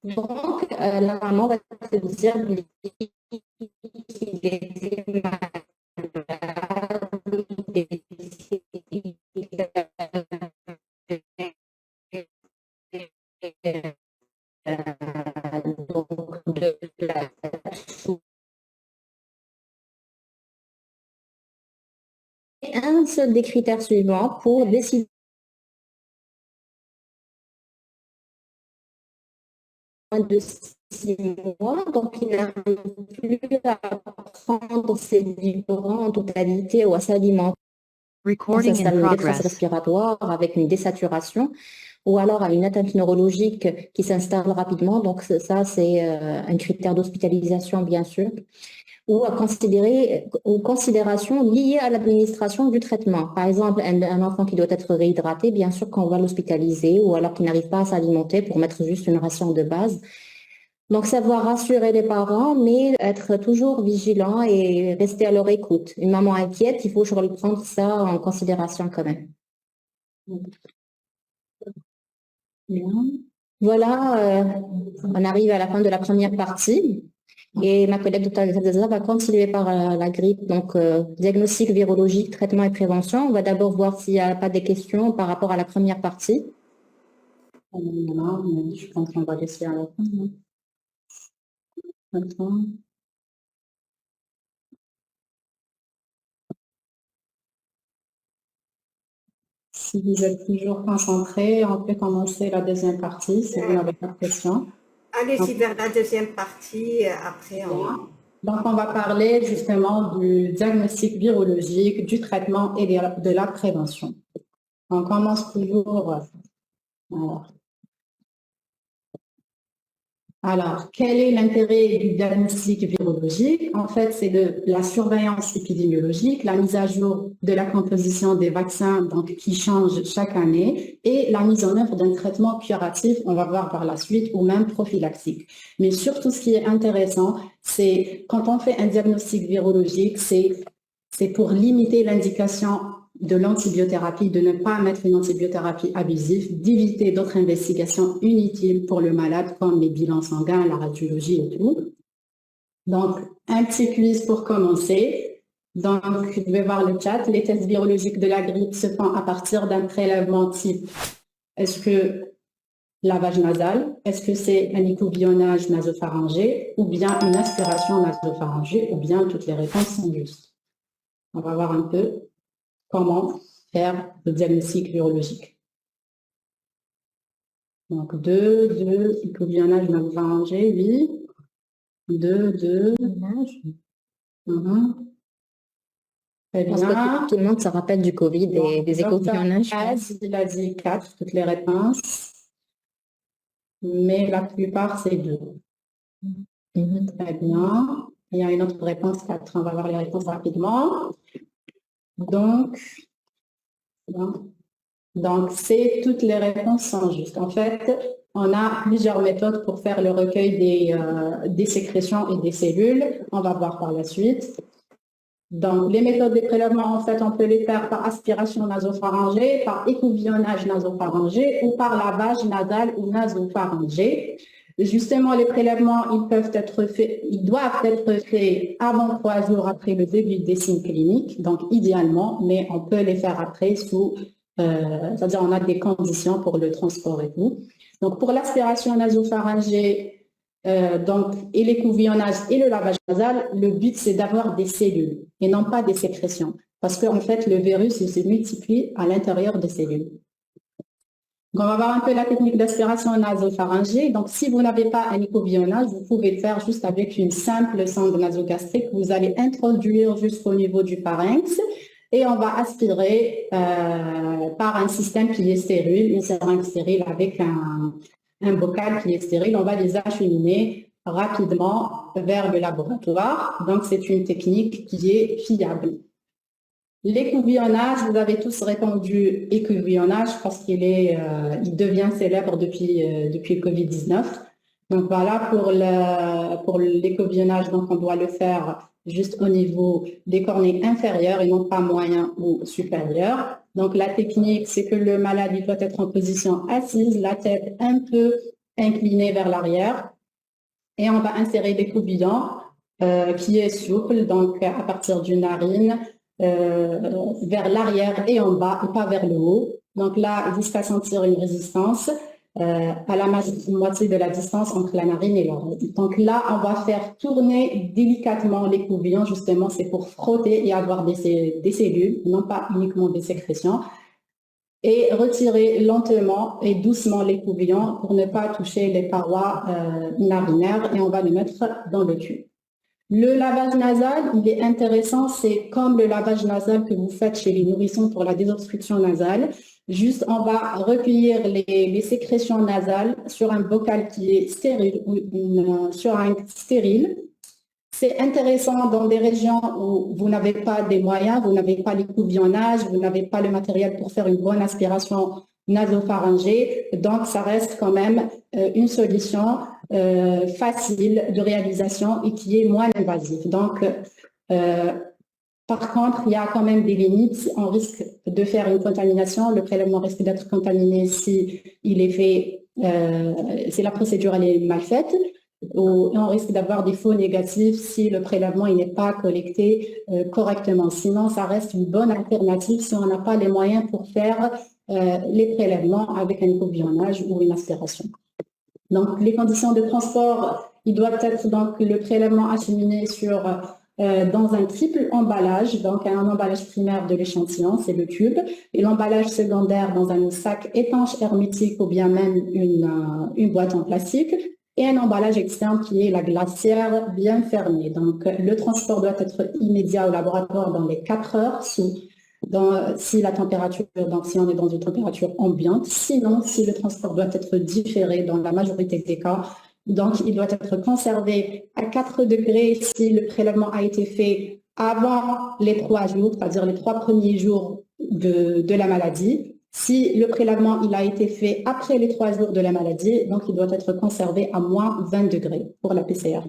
Donc, la maman va te dire qu'il était malade, donc de la un seul des critères suivants pour décider de 6 mois, donc il n'arrive plus à prendre ses vibrants en totalité ou à s'alimenter. On Recording in s'installe une détresse progress. respiratoire avec une désaturation ou alors à une atteinte neurologique qui s'installe rapidement. Donc ça, c'est un critère d'hospitalisation, bien sûr, ou à considérer aux considérations liées à l'administration du traitement. Par exemple, un enfant qui doit être réhydraté, bien sûr qu'on va l'hospitaliser, ou alors qui n'arrive pas à s'alimenter pour mettre juste une ration de base. Donc, savoir rassurer les parents, mais être toujours vigilant et rester à leur écoute. Une maman inquiète, il faut toujours prendre ça en considération quand même. Bien. Voilà, on arrive à la fin de la première partie. Et ma collègue Dr. Gazaza va continuer par la grippe, donc diagnostic virologique, traitement et prévention. On va d'abord voir s'il n'y a pas des questions par rapport à la première partie. Je pense qu'on va laisser à la fin. Attends. Si vous êtes toujours concentré, on peut commencer la deuxième partie si vous n'avez pas de questions. Allez-y vers la deuxième partie, après on... Donc, on va parler justement du diagnostic virologique, du traitement et de la prévention. On commence toujours. Alors, quel est l'intérêt du diagnostic virologique? En fait, c'est de la surveillance épidémiologique, la mise à jour de la composition des vaccins donc, qui change chaque année et la mise en œuvre d'un traitement curatif, on va voir par la suite, ou même prophylactique. Mais surtout, ce qui est intéressant, c'est quand on fait un diagnostic virologique, c'est pour limiter l'indication de l'antibiothérapie, de ne pas mettre une antibiothérapie abusive, d'éviter d'autres investigations inutiles pour le malade, comme les bilans sanguins, la radiologie et tout. Donc, un petit quiz pour commencer. Donc, vous pouvez voir le chat. Les tests virologiques de la grippe se font à partir d'un prélèvement type. Est-ce que lavage nasal, est-ce que c'est un écouvillonnage nasopharyngé, ou bien une aspiration nasopharyngée, ou bien toutes les réponses sont justes. On va voir un peu comment faire le diagnostic virologique. Donc, 2, écouvillonnage nasopharyngé, oui. 2. Très bien. Je pense que tout le monde se rappelle du Covid et des écouvillonnages. Il a dit 4, toutes les réponses. Mais la plupart, c'est 2. Très bien. Il y a une autre réponse, 4. On va voir les réponses rapidement. Donc, toutes les réponses sont justes. En fait, on a plusieurs méthodes pour faire le recueil des sécrétions et des cellules. On va voir par la suite. Donc, les méthodes de prélèvement, en fait, on peut les faire par aspiration nasopharyngée, par écouvillonnage nasopharyngé ou par lavage nasal ou nasopharyngé. Justement, les prélèvements, ils doivent être faits avant 3 jours après le début des signes cliniques, donc idéalement, mais on peut les faire après c'est-à-dire on a des conditions pour le transport et tout. Donc, pour l'aspiration nasopharyngée, et l'écouvillonnage et le lavage nasal, le but, c'est d'avoir des cellules et non pas des sécrétions. Parce qu'en fait, le virus il se multiplie à l'intérieur des cellules. Donc, on va voir un peu la technique d'aspiration nasopharyngée. Donc, si vous n'avez pas un écouvillonnage, vous pouvez le faire juste avec une simple sonde nasogastrique que vous allez introduire jusqu'au niveau du pharynx. Et on va aspirer par un système qui est stérile, une seringue stérile avec un bocal qui est stérile. On va les acheminer rapidement vers le laboratoire. Donc, c'est une technique qui est fiable. L'écouvillonnage, vous avez tous répondu écouvillonnage parce qu'il devient célèbre depuis le Covid-19. Donc, voilà, pour l'écouvillonnage, donc on doit le faire juste au niveau des cornets inférieurs et non pas moyen ou supérieur. Donc, la technique, c'est que le malade il doit être en position assise, la tête un peu incliné vers l'arrière et on va insérer des coubillons qui est souple, donc à partir d'une narine vers l'arrière et en bas et pas vers le haut. Donc là, jusqu'à sentir une résistance à la moitié de la distance entre la narine et l'oreille. Donc là, on va faire tourner délicatement les coubillons, justement, c'est pour frotter et avoir des cellules, non pas uniquement des sécrétions, et retirer lentement et doucement les coubillons pour ne pas toucher les parois narinaires et on va les mettre dans le tube. Le lavage nasal, il est intéressant, c'est comme le lavage nasal que vous faites chez les nourrissons pour la désobstruction nasale. Juste, on va recueillir les sécrétions nasales sur un bocal qui est stérile ou sur un stérile. C'est intéressant dans des régions où vous n'avez pas des moyens, vous n'avez pas les coubillonnages, vous n'avez pas le matériel pour faire une bonne aspiration nasopharyngée. Donc, ça reste quand même une solution facile de réalisation et qui est moins invasive. Donc, par contre, il y a quand même des limites. On risque de faire une contamination. Le prélèvement risque d'être contaminé si il est fait, si la procédure elle est mal faite. On risque d'avoir des faux négatifs si le prélèvement n'est pas collecté correctement. Sinon, ça reste une bonne alternative si on n'a pas les moyens pour faire les prélèvements avec un coubillonnage ou une aspiration. Donc, les conditions de transport, ils doivent être donc le prélèvement acheminé dans un triple emballage, donc un emballage primaire de l'échantillon, c'est le tube, et l'emballage secondaire dans un sac étanche hermétique ou bien même une boîte en plastique, et un emballage externe qui est la glacière bien fermée. Donc, le transport doit être immédiat au laboratoire dans les 4 heures si la température, donc si on est dans une température ambiante. Sinon, si le transport doit être différé dans la majorité des cas, donc il doit être conservé à 4 degrés si le prélèvement a été fait avant les 3 jours, c'est-à-dire les 3 premiers jours de la maladie. Si le prélèvement il a été fait après les 3 jours de la maladie, donc il doit être conservé à moins 20 degrés pour la PCR.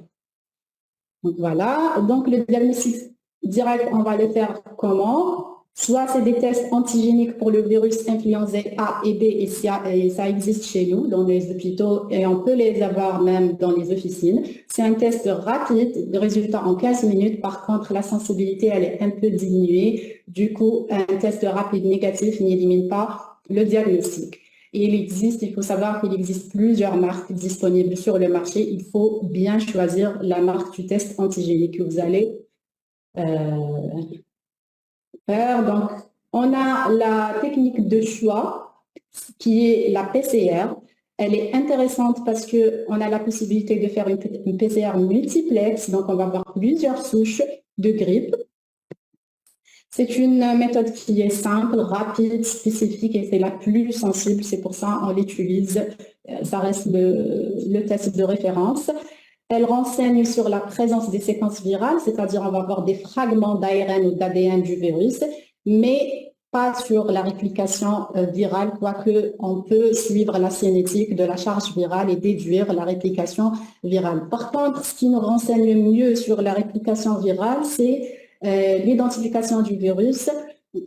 Donc voilà, donc le diagnostic direct, on va le faire comment? Soit c'est des tests antigéniques pour le virus influenzé A et B et ça existe chez nous dans les hôpitaux et on peut les avoir même dans les officines. C'est un test rapide, le résultat en 15 minutes. Par contre, la sensibilité, elle est un peu diminuée. Du coup, un test rapide négatif n'élimine pas le diagnostic. Et il faut savoir qu'il existe plusieurs marques disponibles sur le marché. Il faut bien choisir la marque du test antigénique que vous allez faire. Donc, on a la technique de choix qui est la PCR. Elle est intéressante parce qu'on a la possibilité de faire une PCR multiplex. Donc, on va avoir plusieurs souches de grippe. C'est une méthode qui est simple, rapide, spécifique et c'est la plus sensible. C'est pour ça qu'on l'utilise. Ça reste le test de référence. Elle renseigne sur la présence des séquences virales, c'est-à-dire on va avoir des fragments d'ARN ou d'ADN du virus, mais pas sur la réplication virale, quoique on peut suivre la cinétique de la charge virale et déduire la réplication virale. Par contre, ce qui nous renseigne mieux sur la réplication virale, c'est l'identification du virus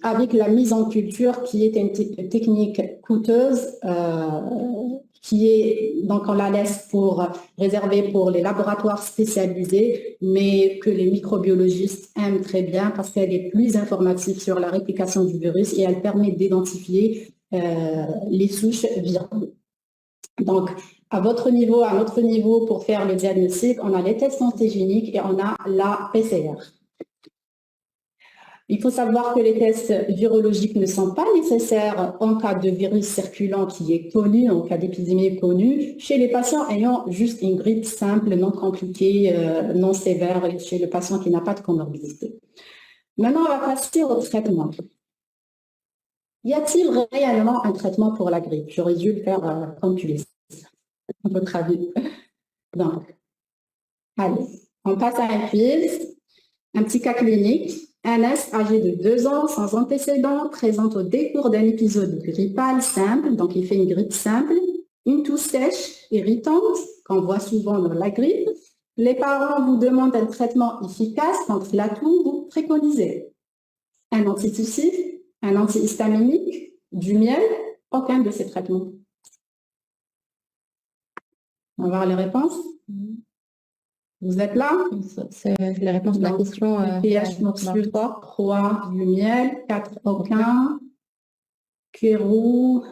avec la mise en culture qui est une technique coûteuse donc on la laisse réserver pour les laboratoires spécialisés, mais que les microbiologistes aiment très bien parce qu'elle est plus informative sur la réplication du virus et elle permet d'identifier les souches virales. Donc, à votre niveau, à notre niveau, pour faire le diagnostic, on a les tests antigéniques et on a la PCR. Il faut savoir que les tests virologiques ne sont pas nécessaires en cas de virus circulant qui est connu, en cas d'épidémie connue, chez les patients ayant juste une grippe simple, non compliquée, non sévère, et chez le patient qui n'a pas de comorbidité. Maintenant, on va passer au traitement. Y a-t-il réellement un traitement pour la grippe? J'aurais dû le faire comme tu le sais, à votre avis. Donc, allez, on passe à un quiz, un petit cas clinique. Un S âgé de 2 ans, sans antécédent, présente au décours d'un épisode grippal simple, donc il fait une grippe simple, une toux sèche, irritante, qu'on voit souvent dans la grippe. Les parents vous demandent un traitement efficace contre la toux, vous préconisez un antitussif, un antihistaminique, du miel, aucun de ces traitements. On va voir les réponses. Vous êtes là? C'est la réponse de la Donc, question. pH morsure 3, du miel, 4 aucun, Kérou,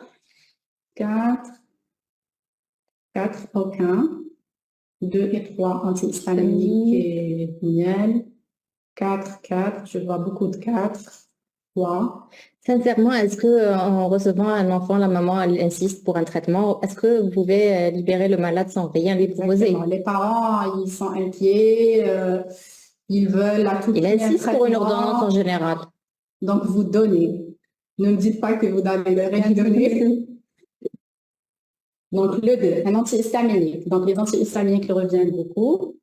4 aucun, 2 et 3 antihistaminiques et miel, 4, je vois beaucoup de 4, 3. Sincèrement, est-ce que en recevant un enfant, la maman elle insiste pour un traitement, est-ce que vous pouvez libérer le malade sans rien lui proposer? Exactement. Les parents, ils sont inquiets, ils veulent à tout Il prix un insiste pour une traitement. ordonnance en général. Donc, vous donnez. Ne me dites pas que vous n'avez rien donné. Donc, le 2, un antihistaminique. Donc, les antihistaminiques reviennent beaucoup.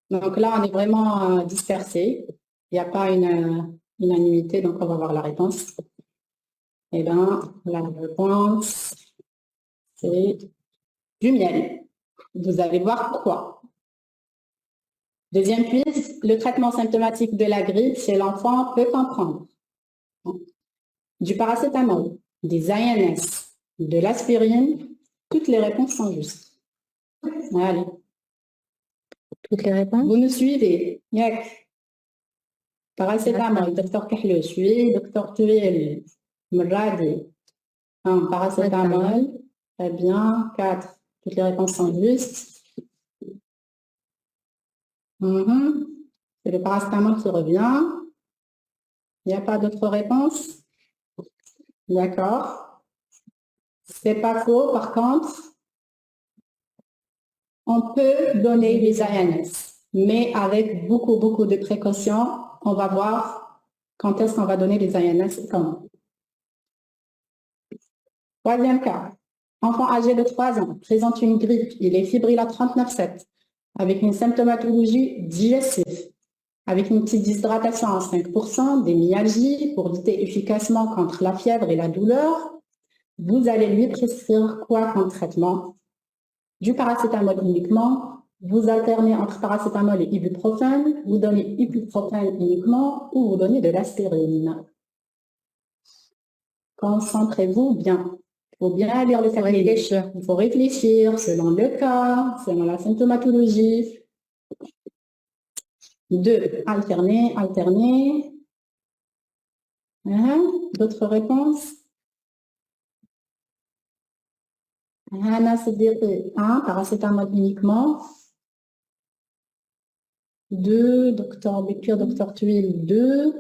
Donc là, on est vraiment dispersé. Il n'y a pas une unanimité, donc on va voir la réponse. Eh bien, la réponse, c'est du miel. Vous allez voir pourquoi. Deuxième quiz, le traitement symptomatique de la grippe chez l'enfant peut comprendre du paracétamol, des INS, de l'aspirine. Toutes les réponses sont justes. Allez. Toutes les réponses? Vous nous suivez. Yak. Paracétamol, docteur Kahlouch, oui, docteur Tuil, Mradi. 1, paracétamol. Très bien. 4, toutes les réponses sont justes. C'est le paracétamol qui revient. Il n'y a pas d'autres réponses? D'accord. C'est pas faux, par contre. On peut donner les INS, mais avec beaucoup de précautions. On va voir quand est-ce qu'on va donner les INS et comment. Troisième cas. Enfant âgé de 3 ans présente une grippe. Il est fébrile à 39,7 avec une symptomatologie digestive, avec une petite déshydratation à 5%, des myalgies pour lutter efficacement contre la fièvre et la douleur. Vous allez lui prescrire quoi comme traitement? Du paracétamol uniquement, vous alternez entre paracétamol et ibuprofène, vous donnez ibuprofène uniquement ou vous donnez de l'aspirine. Concentrez-vous bien. Il faut bien lire le cahier. Il faut réfléchir selon le cas, selon la symptomatologie. 2, alterner. D'autres réponses? Hana Sediri, 1, paracétamol uniquement. 2, docteur Bécure, docteur Tuile, 2.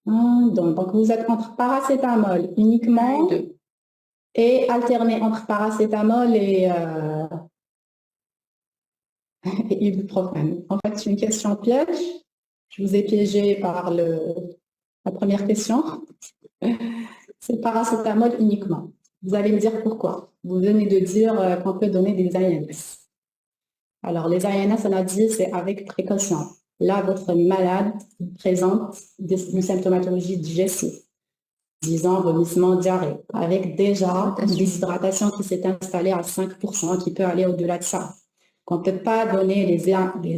Donc, vous êtes entre paracétamol uniquement et alterner entre paracétamol et ibuprofène. En fait, c'est une question piège. Je vous ai piégé par la première question. C'est paracétamol uniquement. Vous allez me dire pourquoi. Vous venez de dire qu'on peut donner des INS. Alors, les INS, on a dit, c'est avec précaution. Là, votre malade présente une symptomatologie digestive, disant vomissement, diarrhée, avec déjà une déshydratation qui s'est installée à 5%, qui peut aller au-delà de ça. On ne peut pas donner les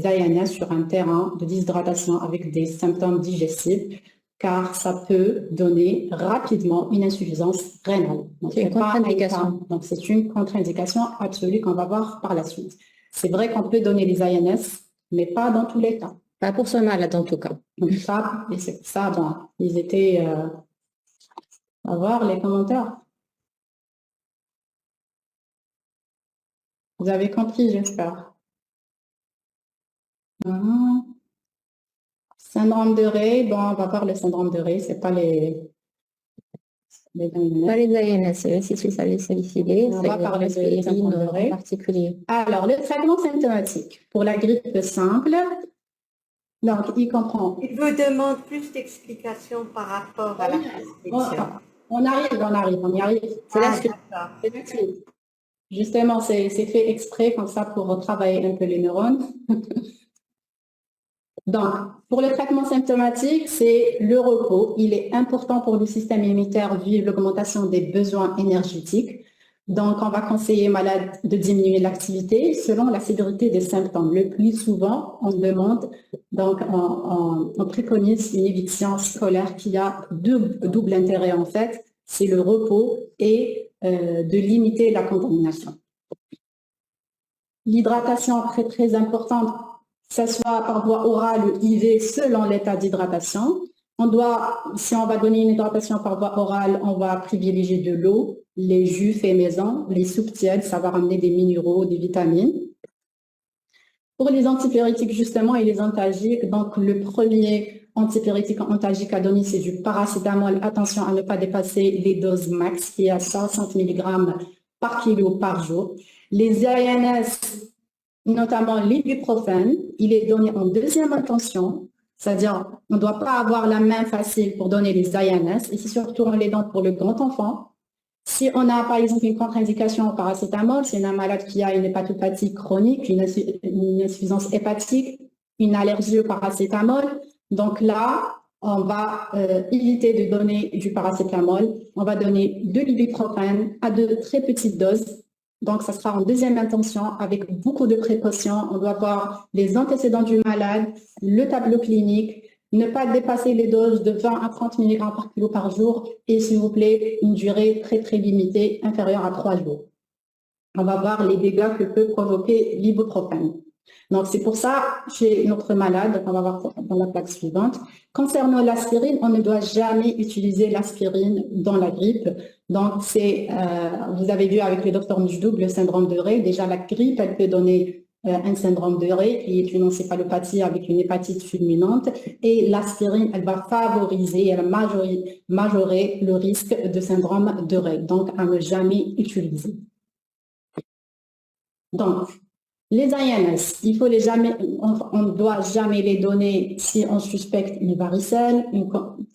INS sur un terrain de déshydratation avec des symptômes digestifs, car ça peut donner rapidement une insuffisance rénale. C'est une contre-indication. Donc, c'est une contre-indication absolue qu'on va voir par la suite. C'est vrai qu'on peut donner les INS, mais pas dans tous les cas. Pas pour ce malade, en tout cas. Donc, ça, et c'est ça, bon, ils étaient... on va voir les commentaires. Vous avez compris, j'espère. Syndrome de Rey, bon, on va voir le syndrome de Rey, c'est pas les Pas les INS, c'est salicylé, on va parler de syndrome de Rey en particulier. Alors, le traitement symptomatique pour la grippe simple, donc il comprend. Il vous demande plus d'explications par rapport à la prescription. On y arrive. C'est la suite. C'est la suite. Justement, c'est fait exprès comme ça pour retravailler un peu les neurones. Donc, pour le traitement symptomatique, c'est le repos. Il est important pour le système immunitaire vu l'augmentation des besoins énergétiques. Donc, on va conseiller aux malades de diminuer l'activité selon la sévérité des symptômes. Le plus souvent, on demande, donc on préconise une éviction scolaire qui a double intérêt en fait, c'est le repos et de limiter la contamination. L'hydratation, très très importante, que ce soit par voie orale ou IV selon l'état d'hydratation. Si on va donner une hydratation par voie orale, on va privilégier de l'eau, les jus faits maison, les soupes tièdes, ça va ramener des minéraux, des vitamines. Pour les antipyrétiques, justement, et les antalgiques, donc le premier antipyrétique antalgique à donner, c'est du paracétamol. Attention à ne pas dépasser les doses max, qui est à 160 mg par kilo par jour. Les INS, notamment l'ibuprofène, il est donné en deuxième intention, c'est-à-dire on ne doit pas avoir la main facile pour donner les INS, et c'est surtout on les donne pour le grand enfant. Si on a par exemple une contre-indication au paracétamol, c'est un malade qui a une hépatopathie chronique, une insuffisance hépatique, une allergie au paracétamol, donc là, on va éviter de donner du paracétamol, on va donner de l'ibuprofène à de très petites doses. Donc, ça sera en deuxième intention avec beaucoup de précautions. On doit voir les antécédents du malade, le tableau clinique, ne pas dépasser les doses de 20 à 30 mg par kilo par jour et, s'il vous plaît, une durée très, très limitée, inférieure à 3 jours. On va voir les dégâts que peut provoquer l'ibuprofène. Donc, c'est pour ça, chez notre malade, on va voir dans la plaque suivante. Concernant l'aspirine, on ne doit jamais utiliser l'aspirine dans la grippe. Donc, vous avez vu avec le docteur Mujdoub, le syndrome de Rey. Déjà, la grippe, elle peut donner un syndrome de Rey, qui est une encéphalopathie avec une hépatite fulminante. Et l'aspirine, elle va favoriser, elle va majorer le risque de syndrome de Rey. Donc, à ne jamais utiliser. Donc, les INS, on ne doit jamais les donner si on suspecte une varicelle,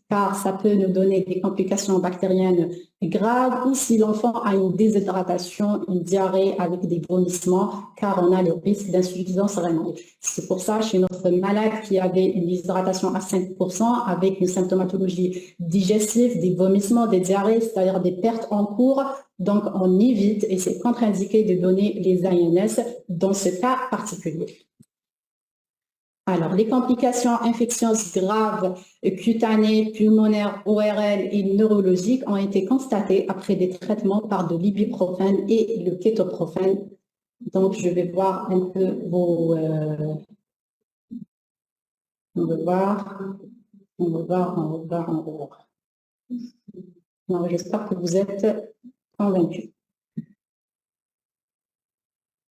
car ça peut nous donner des complications bactériennes graves, ou si l'enfant a une déshydratation, une diarrhée avec des vomissements, car on a le risque d'insuffisance rénale. C'est pour ça, chez notre malade qui avait une déshydratation à 5%, avec une symptomatologie digestive, des vomissements, des diarrhées, c'est-à-dire des pertes en cours, donc on évite, et c'est contre-indiqué de donner les INS dans ce cas particulier. Alors, les complications infectieuses graves, cutanées, pulmonaires, ORL et neurologiques ont été constatées après des traitements par de l'ibuprofène et le kétoprofène. Donc, je vais voir un peu vos... on va voir. J'espère que vous êtes convaincus.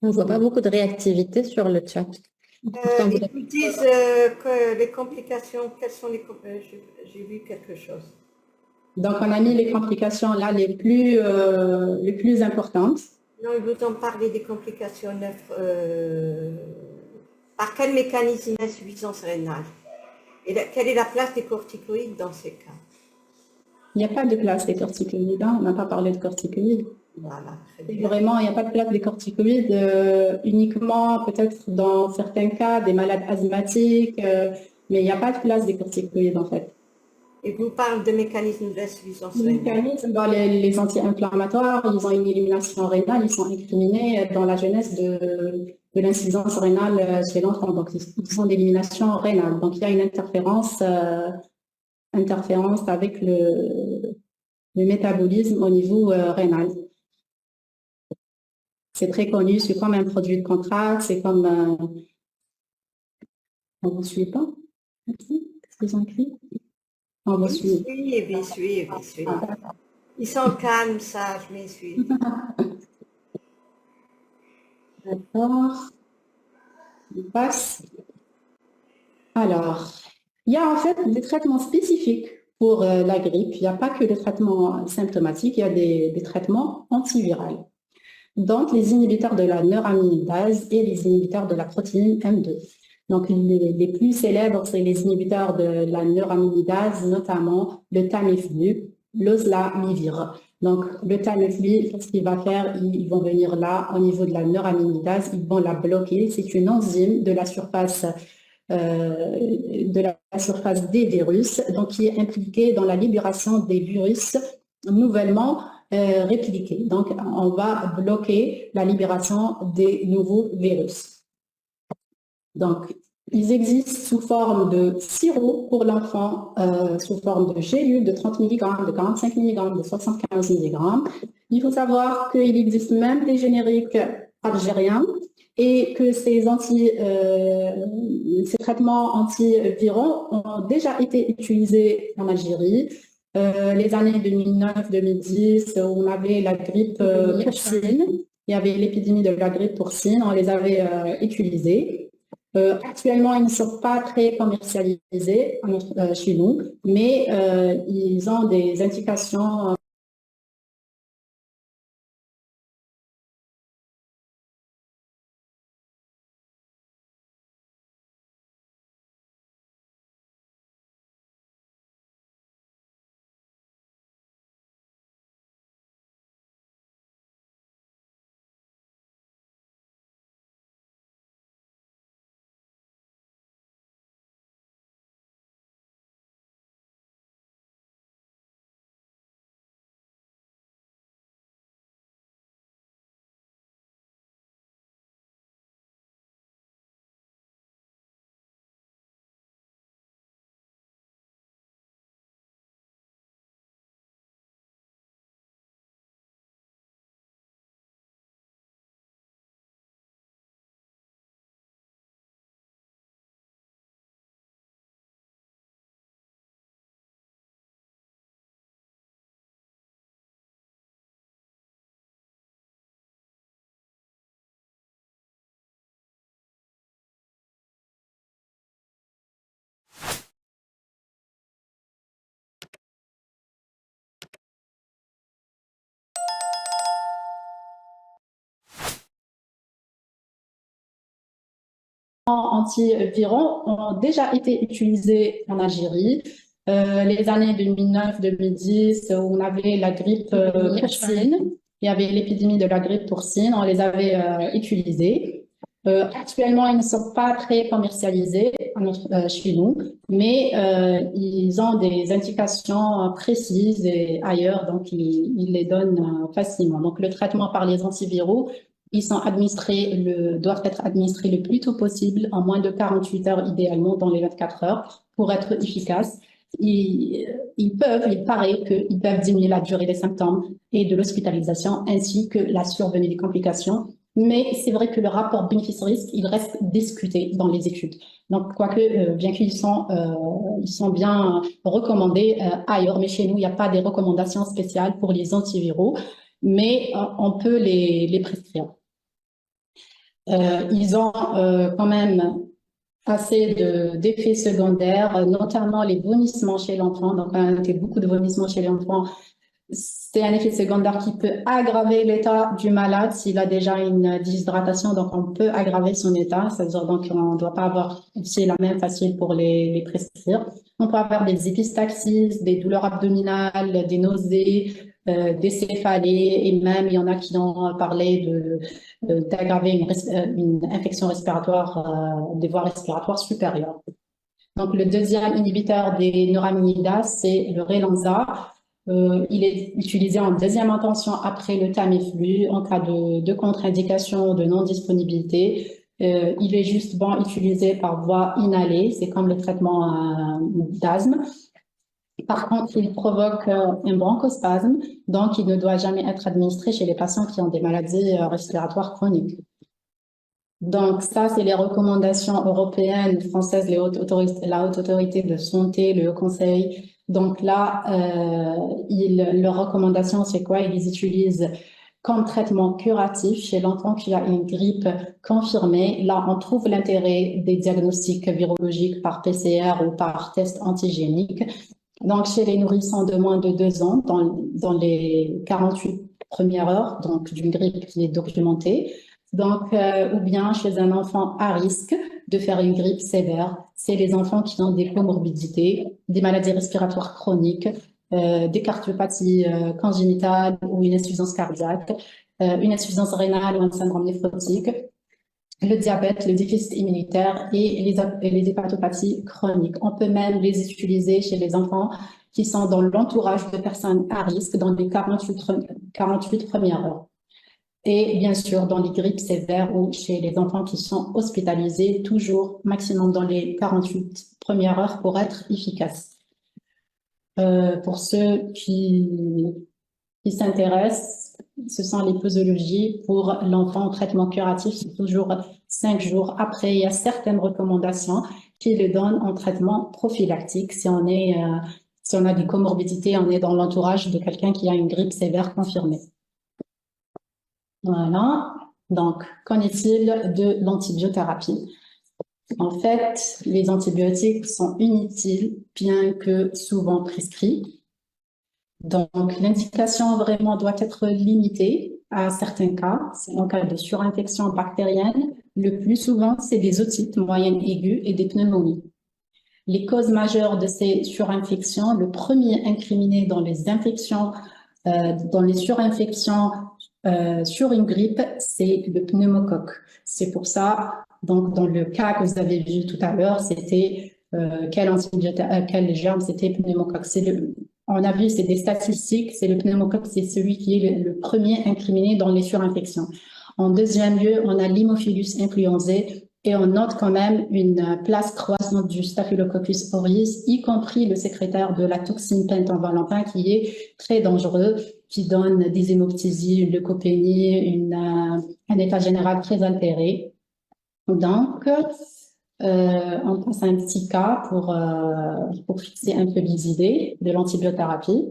On ne voit pas beaucoup de réactivité sur le chat. Ils vous disent que les complications, quelles sont les complications? J'ai vu quelque chose. Donc, on a mis les complications là les plus importantes. Non, ils vous ont parlé des complications. Par quel mécanisme d'insuffisance rénale? Et quelle est la place des corticoïdes dans ces cas? Il n'y a pas de place des corticoïdes, on n'a pas parlé de corticoïdes. Voilà, vraiment, il n'y a pas de place des corticoïdes, uniquement peut-être dans certains cas des malades asthmatiques, mais il n'y a pas de place des corticoïdes en fait. Et vous parlez de mécanismes d'insuffisance rénale? Les anti-inflammatoires, ils ont une élimination rénale, ils sont incriminés dans la jeunesse de l'insuffisance rénale chez l'enfant, donc ils sont d'élimination rénale. Donc il y a une interférence avec le métabolisme au niveau rénal. C'est très connu, c'est comme un produit de contrat, c'est comme... On ne vous suit pas? Qu'est-ce qu'ils ont écrit? On vous suit. Ils suivent. Ils sont calmes, sages, mais ils suivent. D'accord. On passe. Alors, il y a en fait des traitements spécifiques pour la grippe. Il n'y a pas que des traitements symptomatiques, il y a des traitements antiviraux. Donc, les inhibiteurs de la neuraminidase et les inhibiteurs de la protéine M2. Donc, les plus célèbres, c'est les inhibiteurs de la neuraminidase, notamment le Tamiflu, l'Oslamivir. Donc, le Tamiflu, qu'est-ce qu'il va faire? Ils vont venir là, au niveau de la neuraminidase, ils vont la bloquer. C'est une enzyme de la surface des virus, donc qui est impliquée dans la libération des virus nouvellement répliqués. Donc, on va bloquer la libération des nouveaux virus. Donc, ils existent sous forme de sirop pour l'enfant, sous forme de gélules de 30 mg, de 45 mg, de 75 mg. Il faut savoir qu'il existe même des génériques algériens et que ces traitements antiviraux ont déjà été utilisés en Algérie. Les années 2009-2010, on avait la grippe porcine, il y avait l'épidémie de la grippe porcine, on les avait utilisés. Actuellement, ils ne sont pas très commercialisés chez nous, mais ils ont des indications antiviraux ont déjà été utilisés en Algérie. Les années 2009-2010, on avait la grippe porcine, il y avait l'épidémie de la grippe porcine, on les avait utilisés. Actuellement, ils ne sont pas très commercialisés chez nous, mais ils ont des indications précises et ailleurs, donc ils les donnent facilement. Donc, le traitement par les antiviraux, ils sont doivent être administrés le plus tôt possible, en moins de 48 heures idéalement, dans les 24 heures, pour être efficaces. Il paraît qu'ils peuvent diminuer la durée des symptômes et de l'hospitalisation, ainsi que la survenue des complications. Mais c'est vrai que le rapport bénéfice-risque, il reste discuté dans les études. Donc, quoique, bien qu'ils sont bien recommandés ailleurs, mais chez nous, il n'y a pas des recommandations spéciales pour les antiviraux, mais on peut les prescrire. Ils ont quand même assez d'effets secondaires, notamment les vomissements chez l'enfant. Donc, on a noté beaucoup de vomissements chez l'enfant. C'est un effet secondaire qui peut aggraver l'état du malade s'il a déjà une déshydratation. Donc, on peut aggraver son état. C'est-à-dire, donc, on ne doit pas avoir aussi la même facile pour les prescrire. On peut avoir des épistaxis, des douleurs abdominales, des nausées, des céphalées, et même il y en a qui ont parlé d'aggraver une infection respiratoire, des voies respiratoires supérieures. Donc, le deuxième inhibiteur des neuraminidase, c'est le Relanza. Il est utilisé en deuxième intention après le Tamiflu en cas de contre-indication, de non-disponibilité. Il est juste bon utilisé par voie inhalée, c'est comme le traitement d'asthme. Par contre, il provoque un bronchospasme, donc il ne doit jamais être administré chez les patients qui ont des maladies respiratoires chroniques. Donc ça, c'est les recommandations européennes, françaises, la Haute Autorité de Santé, le Haut Conseil. Donc là, leur recommandation, c'est quoi? Ils utilisent comme traitement curatif chez l'enfant qui a une grippe confirmée. Là, on trouve l'intérêt des diagnostics virologiques par PCR ou par test antigénique. Donc, chez les nourrissons de moins de 2 ans, dans les 48 premières heures, donc d'une grippe qui est documentée. Donc, ou bien chez un enfant à risque de faire une grippe sévère, c'est les enfants qui ont des comorbidités, des maladies respiratoires chroniques, des cardiopathies congénitales ou une insuffisance cardiaque, une insuffisance rénale ou un syndrome néphrotique, le diabète, le déficit immunitaire et les hépatopathies chroniques. On peut même les utiliser chez les enfants qui sont dans l'entourage de personnes à risque dans les 48 premières heures. Et bien sûr, dans les grippes sévères ou chez les enfants qui sont hospitalisés, toujours maximum dans les 48 premières heures pour être efficace. Pour ceux qui qui s'intéresse, ce sont les posologies pour l'enfant en traitement curatif, c'est toujours 5 jours. Après, il y a certaines recommandations qui le donnent en traitement prophylactique. Si on a des comorbidités, on est dans l'entourage de quelqu'un qui a une grippe sévère confirmée. Voilà. Donc, qu'en est-il de l'antibiothérapie? En fait, les antibiotiques sont inutiles, bien que souvent prescrits. Donc, l'indication vraiment doit être limitée à certains cas. C'est en cas de surinfection bactérienne. Le plus souvent, c'est des otites moyennes aiguës et des pneumonies. Les causes majeures de ces surinfections, le premier incriminé dans les infections, dans les surinfections sur une grippe, c'est le pneumocoque. C'est pour ça, donc dans le cas que vous avez vu tout à l'heure, c'était quel germe, c'était pneumocoque. On a vu, c'est des statistiques, c'est le pneumocoque, c'est celui qui est le premier incriminé dans les surinfections. En deuxième lieu, on a l'Haemophilus influenzae et on note quand même une place croissante du Staphylococcus aureus, y compris le sécrétaire de la toxine pentavalent qui est très dangereux, qui donne des hémoptysies, une leucopénie, un état général très altéré. Donc, on passe à un petit cas pour fixer un peu les idées de l'antibiothérapie.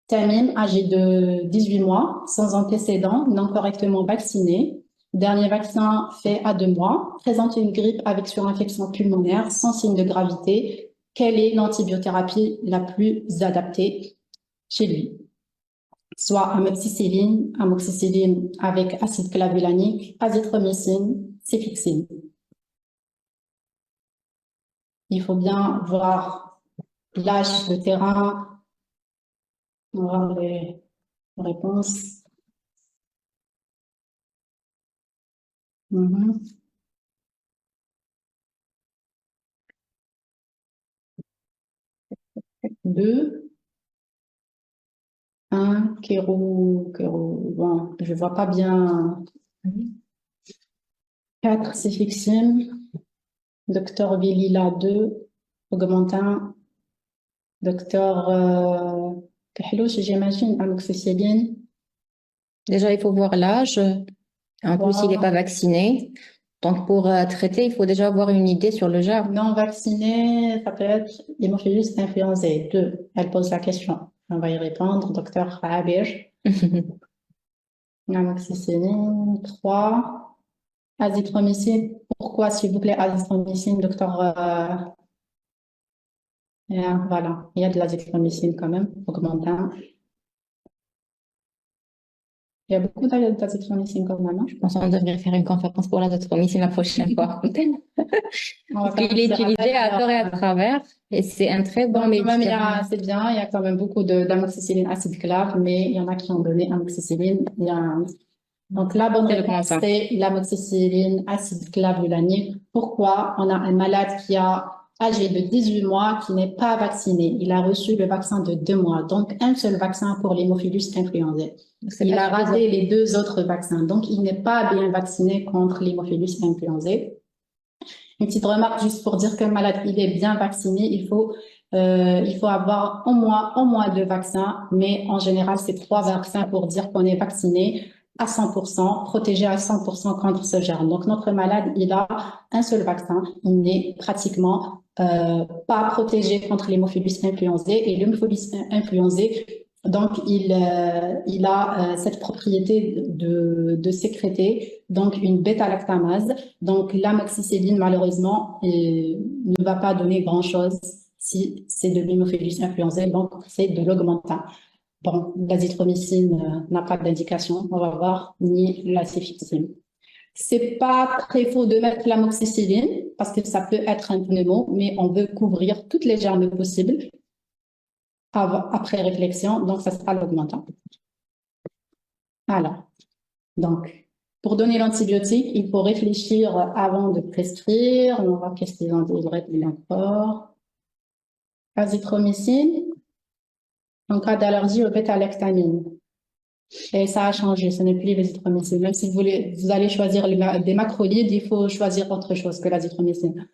Tamim, âgé de 18 mois, sans antécédent, non correctement vacciné. Dernier vaccin fait à 2 mois. Présente une grippe avec surinfection pulmonaire sans signe de gravité. Quelle est l'antibiothérapie la plus adaptée chez lui? Soit amoxicilline avec acide clavulanique, azithromycine, cefixime. Il faut bien voir l'âge, le terrain, voir les réponses. Mhm. Deux, un, Kéro, bon, je vois pas bien. 4, cefixime. Docteur Villila 2, Augmentin. Docteur Kahlouch, j'imagine, amoxicilline. Déjà, il faut voir l'âge. En plus, il n'est pas vacciné. Donc, pour traiter, il faut déjà avoir une idée sur le germe. Non vacciné, ça peut être Haemophilus influenzae 2. Elle pose la question. On va y répondre. Docteur Rabir. Amoxicilline 3. Azithromycine. Pourquoi, s'il vous plaît, azithromycine, docteur voilà, il y a de l'azithromycine quand même, Augmentin. Il y a beaucoup d'azithromycine quand même. Je pense qu'on devrait faire une conférence pour l'azithromycine la prochaine fois. Parce qu'il est utilisé à tort et à travers, et c'est un très bon médicament. C'est bien, il y a quand même beaucoup d'amoxicilline acide clave, mais il y en a qui ont donné amoxicilline. Donc, la bonne réponse, c'est l'amoxicilline acide clavulanique. Pourquoi? On a un malade qui a âgé de 18 mois qui n'est pas vacciné. Il a reçu le vaccin de 2 mois, donc un seul vaccin pour l'Haemophilus influenzae. Il a raté les 2 autres vaccins, donc il n'est pas bien vacciné contre l'Haemophilus influenzae. Une petite remarque juste pour dire qu'un malade, il est bien vacciné, il faut avoir au moins 2 vaccins, mais en général, c'est 3 vaccins pour dire qu'on est vacciné à 100%, protégé à 100% contre ce germe. Donc, notre malade, il a un seul vaccin, il n'est pratiquement pas protégé contre l'Haemophilus influenzae, et l'Haemophilus influenzae, donc il a cette propriété de sécréter donc une bêta-lactamase. Donc l'amoxicilline malheureusement ne va pas donner grand-chose si c'est de l'Haemophilus influenzae, donc c'est de l'Augmentin. Bon, l'azithromycine n'a pas d'indication, on va voir, ni la cefixime. C'est pas très faux de mettre l'amoxicilline parce que ça peut être un pneumo, mais on veut couvrir toutes les germes possibles après réflexion, donc ça sera l'Augmentin. Alors, donc, pour donner l'antibiotique, il faut réfléchir avant de prescrire. On va voir qu'est-ce qu'ils ont dit encore. Azithromycine, en cas d'allergie au bêta-lactamine. Et ça a changé, ce n'est plus l'azithromycine. Même si vous allez choisir des macrolides, il faut choisir autre chose que l'azithromycine.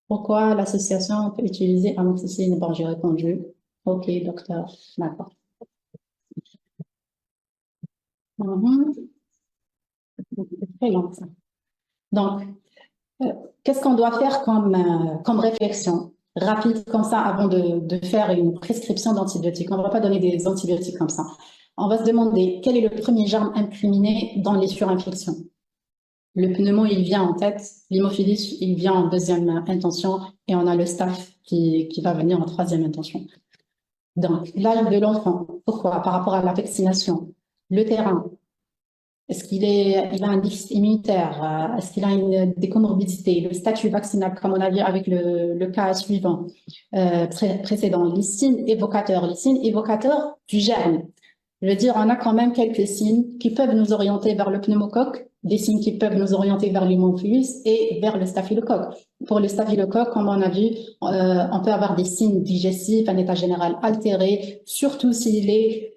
Pourquoi l'association peut utiliser amoxicilline? Bon, j'ai répondu. Ok, docteur, d'accord. Mhm. C'est très long, ça. Donc, qu'est-ce qu'on doit faire comme réflexion rapide comme ça avant de faire une prescription d'antibiotiques? On ne va pas donner des antibiotiques comme ça. On va se demander quel est le premier germe incriminé dans les surinfections. Le pneumo, il vient en tête, l'hémophilus, il vient en deuxième intention, et on a le staph qui va venir en troisième intention. Donc, l'âge de l'enfant, pourquoi? Par rapport à la vaccination, le terrain, est-ce il a un déficit immunitaire? Est-ce qu'il a des comorbidités? Le statut vaccinal, comme on a vu avec le cas suivant, précédent, les signes évocateurs du germe. Je veux dire, on a quand même quelques signes qui peuvent nous orienter vers le pneumocoque, des signes qui peuvent nous orienter vers l'hémophilus et vers le staphylocoque. Pour le staphylocoque, comme on a vu, on peut avoir des signes digestifs, un état général altéré, surtout si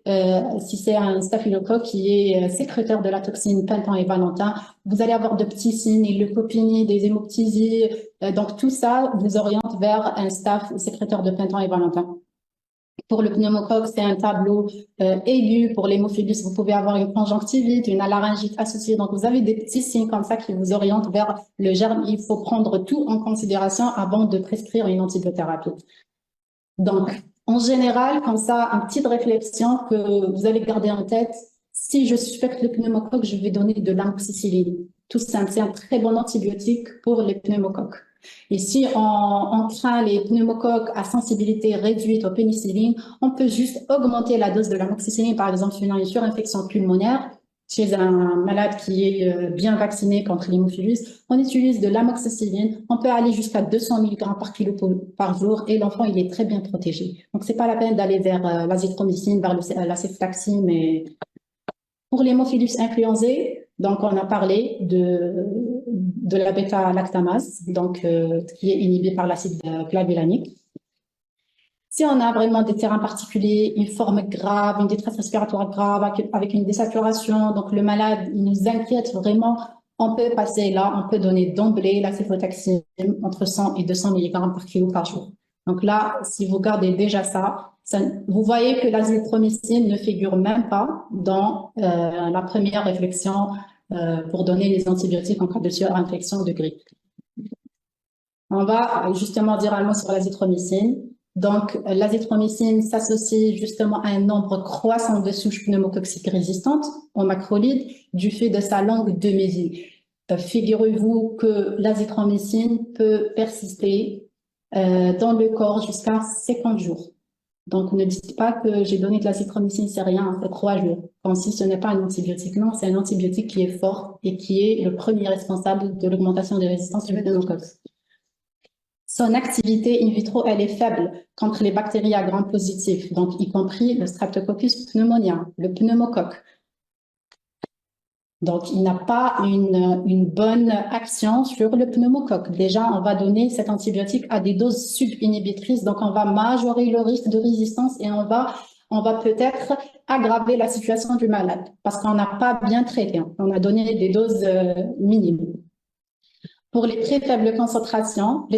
c'est un staphylocoque qui est sécréteur de la toxine pentan et valentin. Vous allez avoir de petits signes, des leucopénies, des hémoptysies. Donc tout ça vous oriente vers un staph sécréteur de pentan et valentin. Pour le pneumocoque, c'est un tableau aigu. Pour l'hémophilus, vous pouvez avoir une conjonctivite, une laryngite associée. Donc, vous avez des petits signes comme ça qui vous orientent vers le germe. Il faut prendre tout en considération avant de prescrire une antibiothérapie. Donc, en général, comme ça, une petite réflexion que vous allez garder en tête. Si je suspecte le pneumocoque, je vais donner de l'amoxicilline. Tout simple, c'est un très bon antibiotique pour les pneumocoques. Et si on craint les pneumocoques à sensibilité réduite aux pénicillines, on peut juste augmenter la dose de l'amoxicilline, par exemple, sur une surinfection pulmonaire. Chez un malade qui est bien vacciné contre l'hémophilus, on utilise de l'amoxicilline. On peut aller jusqu'à 200 mg par kilo par jour et l'enfant, il est très bien protégé. Donc, c'est pas la peine d'aller vers l'azithromycine, vers la ceftaxime. Pour l'hémophilus influenzae, donc on a parlé de la bêta-lactamase, donc qui est inhibée par l'acide clavulanique. Si on a vraiment des terrains particuliers, une forme grave, une détresse respiratoire grave, avec une désaturation, donc le malade il nous inquiète vraiment, on peut passer là, on peut donner d'emblée la céfotaxime entre 100 et 200 mg par kilo par jour. Donc là, si vous gardez déjà ça, vous voyez que l'azithromycine ne figure même pas dans la première réflexion pour donner les antibiotiques en cas de surinfection de grippe. On va justement dire un mot sur l'azithromycine. Donc, l'azithromycine s'associe justement à un nombre croissant de souches pneumococciques résistantes aux macrolides du fait de sa longue demi-vie. Figurez-vous que l'azithromycine peut persister dans le corps jusqu'à 50 jours. Donc, ne dites pas que j'ai donné de l'azithromycine, c'est rien, c'est 3 jours. Comme si ce n'est pas un antibiotique. Non, c'est un antibiotique qui est fort et qui est le premier responsable de l'augmentation des résistances du pneumocoque. Son activité in vitro, elle est faible contre les bactéries à gram positif, donc y compris le Streptococcus pneumoniae, le pneumocoque. Donc, il n'a pas une bonne action sur le pneumocoque. Déjà, on va donner cet antibiotique à des doses subinhibitrices, donc on va majorer le risque de résistance et on va peut-être aggraver la situation du malade parce qu'on n'a pas bien traité. On a donné des doses minimes. Pour les très faibles concentrations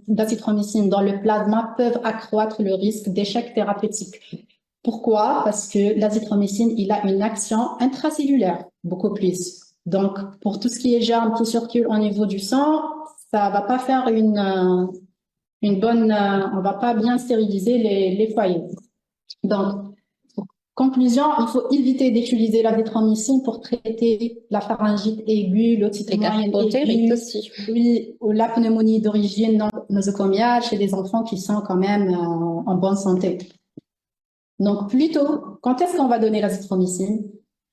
d'azithromycine dans le plasma peuvent accroître le risque d'échec thérapeutique. Pourquoi? Parce que l'azithromycine, il a une action intracellulaire, beaucoup plus. Donc, pour tout ce qui est germes qui circulent au niveau du sang, ça va pas faire on va pas bien stériliser les foyers. Donc, conclusion, il faut éviter d'utiliser l'azithromycine pour traiter la pharyngite aiguë, l'otite moyenne aiguë, oui, ou la pneumonie d'origine nosocomiale chez des enfants qui sont quand même en bonne santé. Donc, plutôt, quand est-ce qu'on va donner l'azithromycine?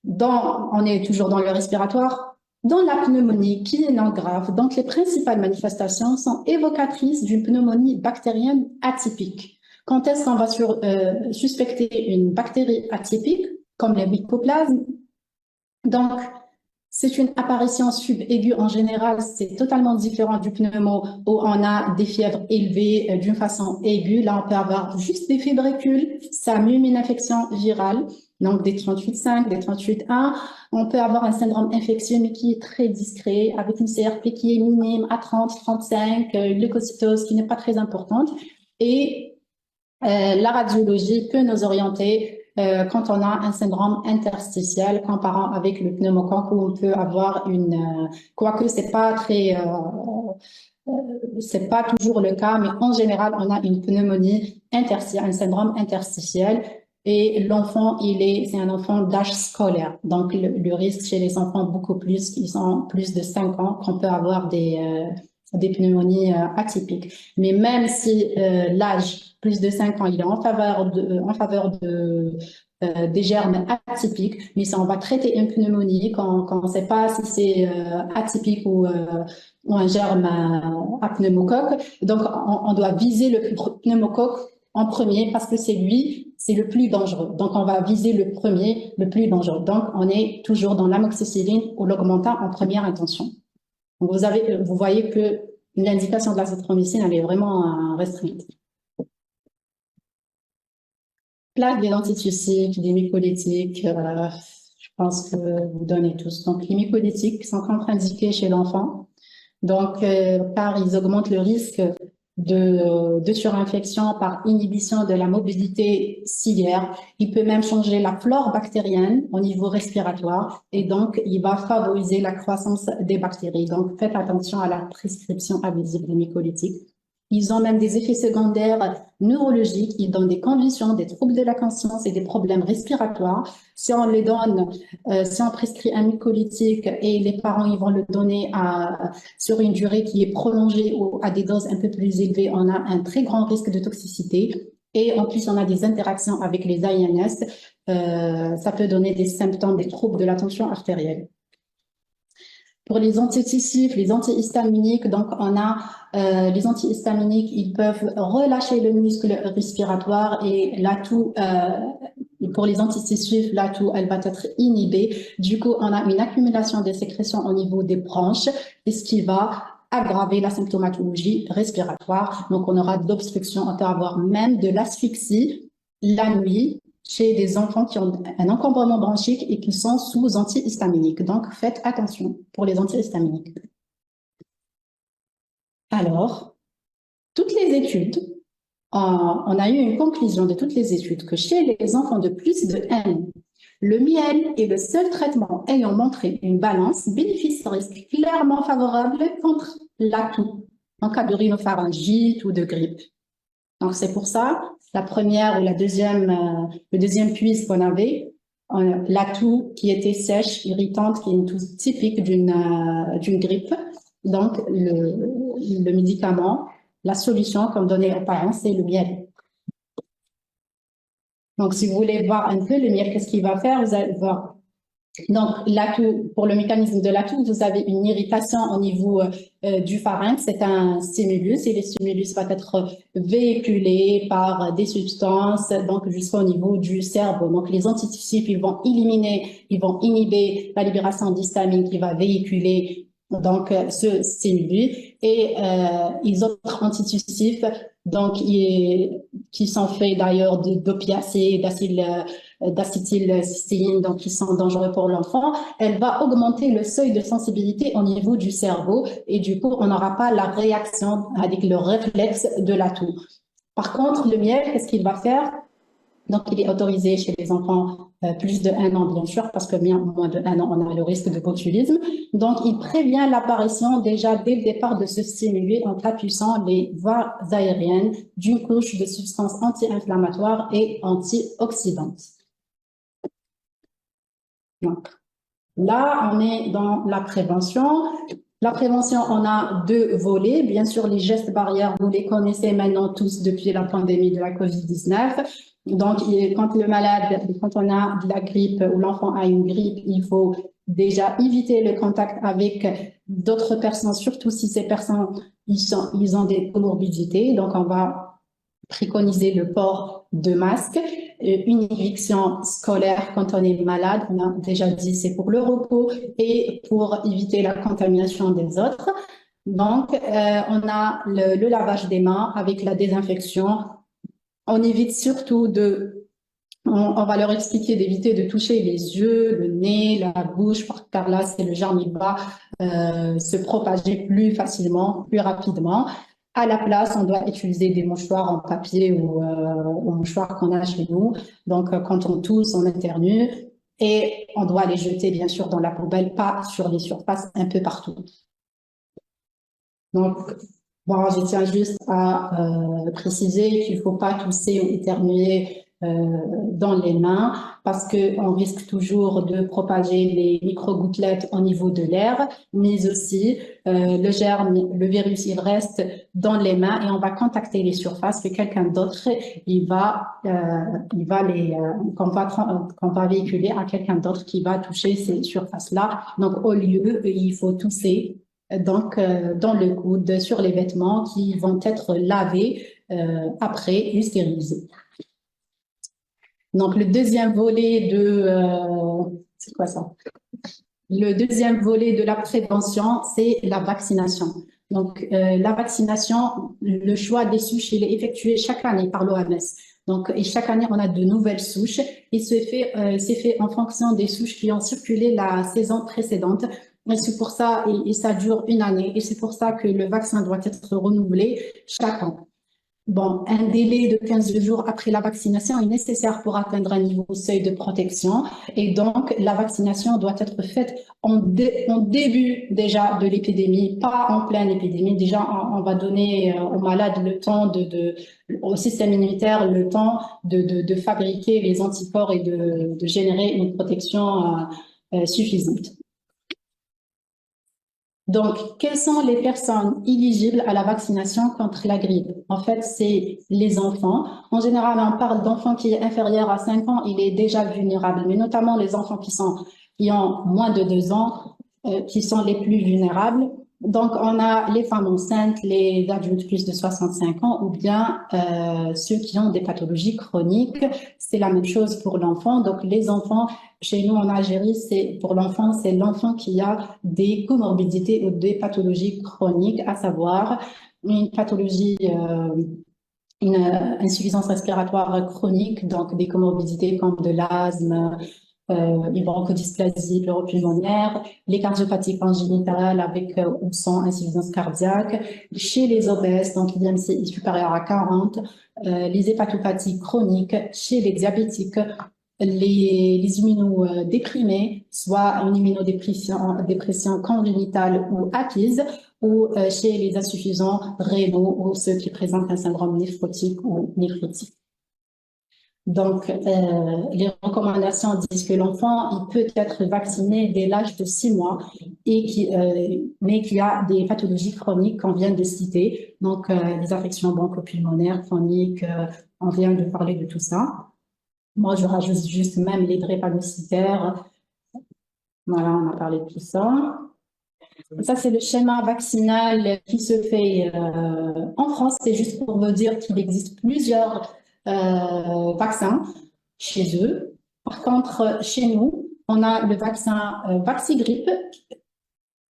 On est toujours dans le respiratoire, dans la pneumonie qui est non grave. Donc, les principales manifestations sont évocatrices d'une pneumonie bactérienne atypique. Quand est-ce qu'on va suspecter une bactérie atypique, comme les mycoplasmes? Donc, c'est une apparition subaiguë en général, c'est totalement différent du pneumo où on a des fièvres élevées d'une façon aiguë. Là, on peut avoir juste des fébrécules, ça mime une infection virale, donc des 38,5, des 38,1. On peut avoir un syndrome infectieux, mais qui est très discret, avec une CRP qui est minime à 30, 35, une leucocytose qui n'est pas très importante. Et la radiologie peut nous orienter quand on a un syndrome interstitiel comparant avec le pneumocoque où on peut avoir quoique c'est pas toujours le cas, mais en général, on a une pneumonie interstitielle, un syndrome interstitiel. Et l'enfant, c'est un enfant d'âge scolaire. Donc, le risque chez les enfants, beaucoup plus, qui sont plus de 5 ans, qu'on peut avoir des pneumonies atypiques. Mais même si l'âge, plus de 5 ans, il est en faveur des germes atypiques, mais si on va traiter une pneumonie, quand on ne sait pas si c'est atypique ou un germe à pneumocoque, donc on doit viser le pneumocoque en premier parce que c'est le plus dangereux. Donc, on va viser le premier, le plus dangereux. Donc, on est toujours dans l'amoxicilline ou l'augmentin en première intention. Donc, vous voyez que l'indication de l'azithromycine, elle est vraiment restreinte. Plaques des antitussiques, des mycolytiques, je pense que vous donnez tous. Donc, les mycolytiques sont contre-indiqués chez l'enfant. Donc, car ils augmentent le risque de surinfection par inhibition de la mobilité ciliaire. Il peut même changer la flore bactérienne au niveau respiratoire et donc il va favoriser la croissance des bactéries. Donc, faites attention à la prescription abusive des mycolytiques. Ils ont même des effets secondaires neurologiques, ils donnent des convulsions, des troubles de la conscience et des problèmes respiratoires. Si on les donne, si on prescrit un mycolytique et les parents ils vont le donner sur une durée qui est prolongée ou à des doses un peu plus élevées, on a un très grand risque de toxicité. Et en plus, on a des interactions avec les INS. Ça peut donner des symptômes, des troubles de la tension artérielle. Pour les antitussifs, les antihistaminiques, donc on a les antihistaminiques, ils peuvent relâcher le muscle respiratoire et l'atout, pour les antitussifs, l'atout, elle va être inhibée. Du coup, on a une accumulation des sécrétions au niveau des bronches, et ce qui va aggraver la symptomatologie respiratoire. Donc, on aura de l'obstruction, on peut avoir même de l'asphyxie la nuit, chez des enfants qui ont un encombrement bronchique et qui sont sous antihistaminiques. Donc, faites attention pour les antihistaminiques. Alors, toutes les études, on a eu une conclusion de toutes les études que chez les enfants de plus de 1 an, le miel est le seul traitement ayant montré une balance bénéfice-risque clairement favorable contre l'atout en cas de rhinopharyngite ou de grippe. Donc, c'est pour ça, la première ou le deuxième puits qu'on avait, l'atout qui était sèche, irritante, qui est une toux typique d'une grippe. Donc, le médicament, la solution qu'on donnait aux parents, c'est le miel. Donc, si vous voulez voir un peu le miel, qu'est-ce qu'il va faire, vous allez voir. Donc, l'atout, pour le mécanisme de l'atout, vous avez une irritation au niveau du pharynx, c'est un stimulus, et le stimulus va être véhiculé par des substances, donc jusqu'au niveau du cerveau. Donc, les antitussifs, ils vont inhiber la libération d'histamine qui va véhiculer donc ce stimulus, et les autres antitussifs, donc qui sont faits d'ailleurs d'opiacés, d'acétylcystéine, donc qui sont dangereux pour l'enfant, elle va augmenter le seuil de sensibilité au niveau du cerveau et du coup, on n'aura pas la réaction avec le réflexe de l'atout. Par contre, le miel, qu'est-ce qu'il va faire? Donc, il est autorisé chez les enfants plus de 1 an, bien sûr, parce que moins de 1 an, on a le risque de botulisme. Donc, il prévient l'apparition déjà dès le départ de ce stimulus en tapissant les voies aériennes d'une couche de substances anti-inflammatoires et antioxydantes. Donc, là, on est dans la prévention. La prévention, on a 2 volets. Bien sûr, les gestes barrières, vous les connaissez maintenant tous depuis la pandémie de la COVID-19. Donc, quand on a de la grippe ou l'enfant a une grippe, il faut déjà éviter le contact avec d'autres personnes, surtout si ces personnes, ils ont des comorbidités. Donc, on va préconiser le port de masque, une éviction scolaire quand on est malade, on a déjà dit c'est pour le repos et pour éviter la contamination des autres. Donc, on a le lavage des mains avec la désinfection. On évite surtout on va leur expliquer d'éviter de toucher les yeux, le nez, la bouche, car là, c'est le germe, il va se propager plus facilement, plus rapidement. À la place, on doit utiliser des mouchoirs en papier ou mouchoirs qu'on a chez nous. Donc, quand on tousse, on éternue et on doit les jeter, bien sûr, dans la poubelle, pas sur les surfaces, un peu partout. Donc, bon, je tiens juste à préciser qu'il ne faut pas tousser ou éternuer dans les mains parce qu'on risque toujours de propager les micro-gouttelettes au niveau de l'air, mais aussi le germe, le virus, il reste dans les mains et on va contacter les surfaces que quelqu'un d'autre, qu'on va véhiculer à quelqu'un d'autre qui va toucher ces surfaces-là. Donc, au lieu, il faut tousser donc dans le coude, sur les vêtements qui vont être lavés après et stérilisés. Donc, le deuxième volet c'est quoi ça? Le deuxième volet de la prévention, c'est la vaccination. Donc, la vaccination, le choix des souches, il est effectué chaque année par l'OMS. Donc, et chaque année, on a de nouvelles souches. Et c'est fait en fonction des souches qui ont circulé la saison précédente. Et c'est pour ça, et ça dure une année. Et c'est pour ça que le vaccin doit être renouvelé chaque an. Bon, un délai de 15 jours après la vaccination est nécessaire pour atteindre un niveau seuil de protection et donc la vaccination doit être faite en début déjà de l'épidémie, pas en pleine épidémie. Déjà, on va donner aux malades le temps au système immunitaire le temps de fabriquer les anticorps et de générer une protection suffisante. Donc, quelles sont les personnes éligibles à la vaccination contre la grippe? En fait, c'est les enfants. En général, on parle d'enfants qui est inférieur à 5 ans, il est déjà vulnérable, mais notamment les enfants qui ont moins de 2 ans, qui sont les plus vulnérables. Donc, on a les femmes enceintes, les adultes plus de 65 ans ou bien ceux qui ont des pathologies chroniques. C'est la même chose pour l'enfant. Donc, les enfants, chez nous en Algérie, pour l'enfant, c'est l'enfant qui a des comorbidités ou des pathologies chroniques, à savoir une pathologie, une insuffisance respiratoire chronique, donc des comorbidités comme de l'asthme, les bronchodysplasie pleuropulmonaire, les cardiopathies congénitales avec ou sans insuffisance cardiaque, chez les obèses, donc l'IMC supérieur à 40, les hépatopathies chroniques, chez les diabétiques, les immunodéprimés, soit une immunodépression congénitale ou acquise, ou chez les insuffisants rénaux ou ceux qui présentent un syndrome néphrotique ou néphritique. Donc, les recommandations disent que l'enfant, il peut être vacciné dès l'âge de 6 mois, mais qu'il y a des pathologies chroniques qu'on vient de citer, donc les affections bronchopulmonaires chroniques, on vient de parler de tout ça. Moi, je rajoute juste même les drépanocytaires. Voilà, on a parlé de tout ça. Ça, c'est le schéma vaccinal qui se fait en France. C'est juste pour vous dire qu'il existe plusieurs vaccins chez eux. Par contre, chez nous, on a le vaccin Vaxigrippe,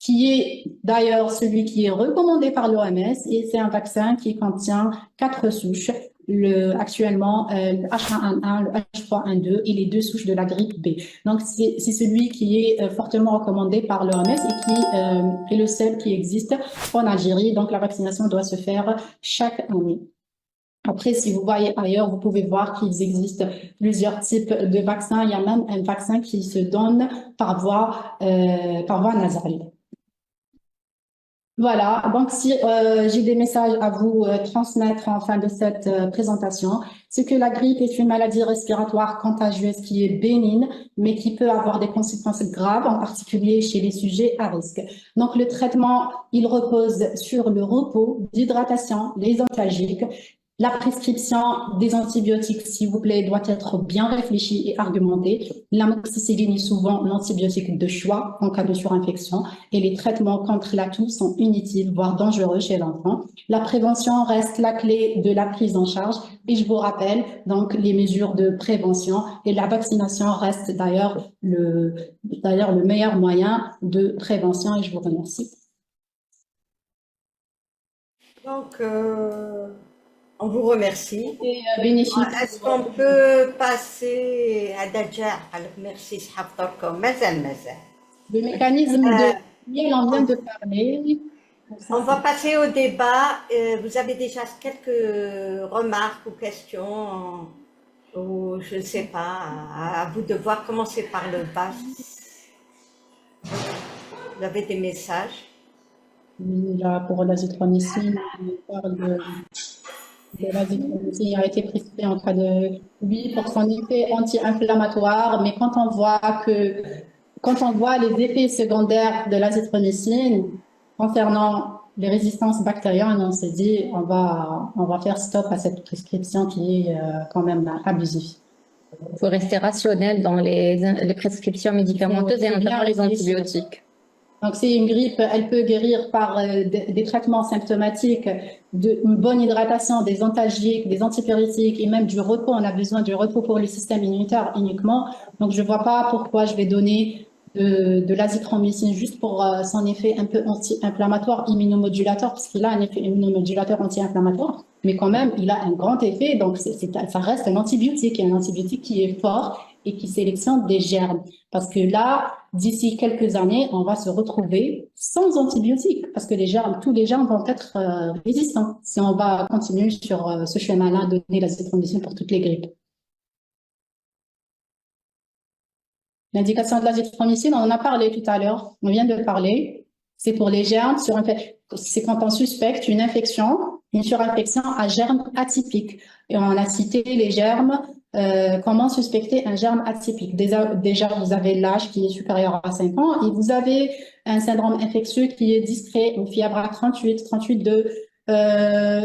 qui est d'ailleurs celui qui est recommandé par l'OMS, et c'est un vaccin qui contient 4 souches. Actuellement, le H1N1, le H3N2 et les 2 souches de la grippe B. Donc, c'est celui qui est fortement recommandé par l'OMS et qui est le seul qui existe en Algérie. Donc, la vaccination doit se faire chaque année. Après, si vous voyez ailleurs, vous pouvez voir qu'il existe plusieurs types de vaccins. Il y a même un vaccin qui se donne par voie nasale. Voilà, donc si j'ai des messages à vous transmettre en fin de cette présentation, c'est que la grippe est une maladie respiratoire contagieuse qui est bénigne, mais qui peut avoir des conséquences graves, en particulier chez les sujets à risque. Donc le traitement, il repose sur le repos, l'hydratation, les antalgiques. La prescription des antibiotiques, s'il vous plaît, doit être bien réfléchie et argumentée. L'amoxicilline est souvent l'antibiotique de choix en cas de surinfection et les traitements contre la toux sont inutiles, voire dangereux chez l'enfant. La prévention reste la clé de la prise en charge et je vous rappelle donc les mesures de prévention et la vaccination reste d'ailleurs le meilleur moyen de prévention et je vous remercie. Donc, on vous remercie. Est-ce qu'on peut passer à Daja? Merci, le mécanisme de on vient de parler. On va passer au débat. Vous avez déjà quelques remarques ou questions, ou je ne sais pas, à vous de voir, commencer par le bas. Vous avez des messages? Oui, là, pour l'azithromycine, on parle de l'azithromycine, il a été prescrit en cas de, oui, pour son effet anti-inflammatoire, mais quand on voit les effets secondaires de l'azithromycine concernant les résistances bactériennes, on s'est dit, on va faire stop à cette prescription qui est quand même abusive. Il faut rester rationnel dans les prescriptions médicamenteuses et notamment les antibiotiques. Donc, c'est une grippe, elle peut guérir par des traitements symptomatiques, une bonne hydratation, des antalgiques, des antipyrétiques et même du repos. On a besoin du repos pour le système immunitaire uniquement. Donc, je ne vois pas pourquoi je vais donner de l'azithromycine juste pour son effet un peu anti-inflammatoire, immunomodulateur, parce qu'il a un effet immunomodulateur anti-inflammatoire, mais quand même, il a un grand effet. Donc, ça reste un antibiotique, et un antibiotique qui est fort et qui sélectionne des germes. Parce que là, d'ici quelques années, on va se retrouver sans antibiotiques parce que tous les germes vont être résistants si on va continuer sur ce chemin-là, donner l'azithromycine pour toutes les grippes. L'indication de l'azithromycine, on en a parlé tout à l'heure, on vient de parler. C'est pour les germes, c'est quand on suspecte une infection, une surinfection à germes atypiques. Et on a cité les germes. Comment suspecter un germe atypique? Déjà, vous avez l'âge qui est supérieur à 5 ans et vous avez un syndrome infectieux qui est discret, une fièvre à 38,2,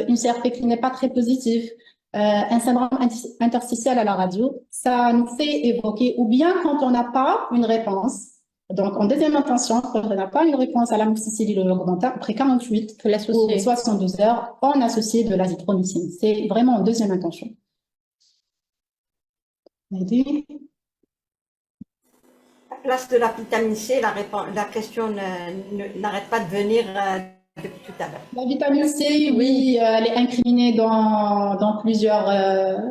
une CRP qui n'est pas très positive, un syndrome interstitiel à la radio. Ça nous fait évoquer, ou bien quand on n'a pas une réponse, donc en deuxième intention, quand on n'a pas une réponse à l'amoxicilline augmentale, après 48 ou 72 heures, on associe de l'azithromycine. C'est vraiment en deuxième intention. La place de la vitamine C, la question n'arrête pas de venir depuis tout à l'heure. La vitamine C, oui, elle est incriminée dans plusieurs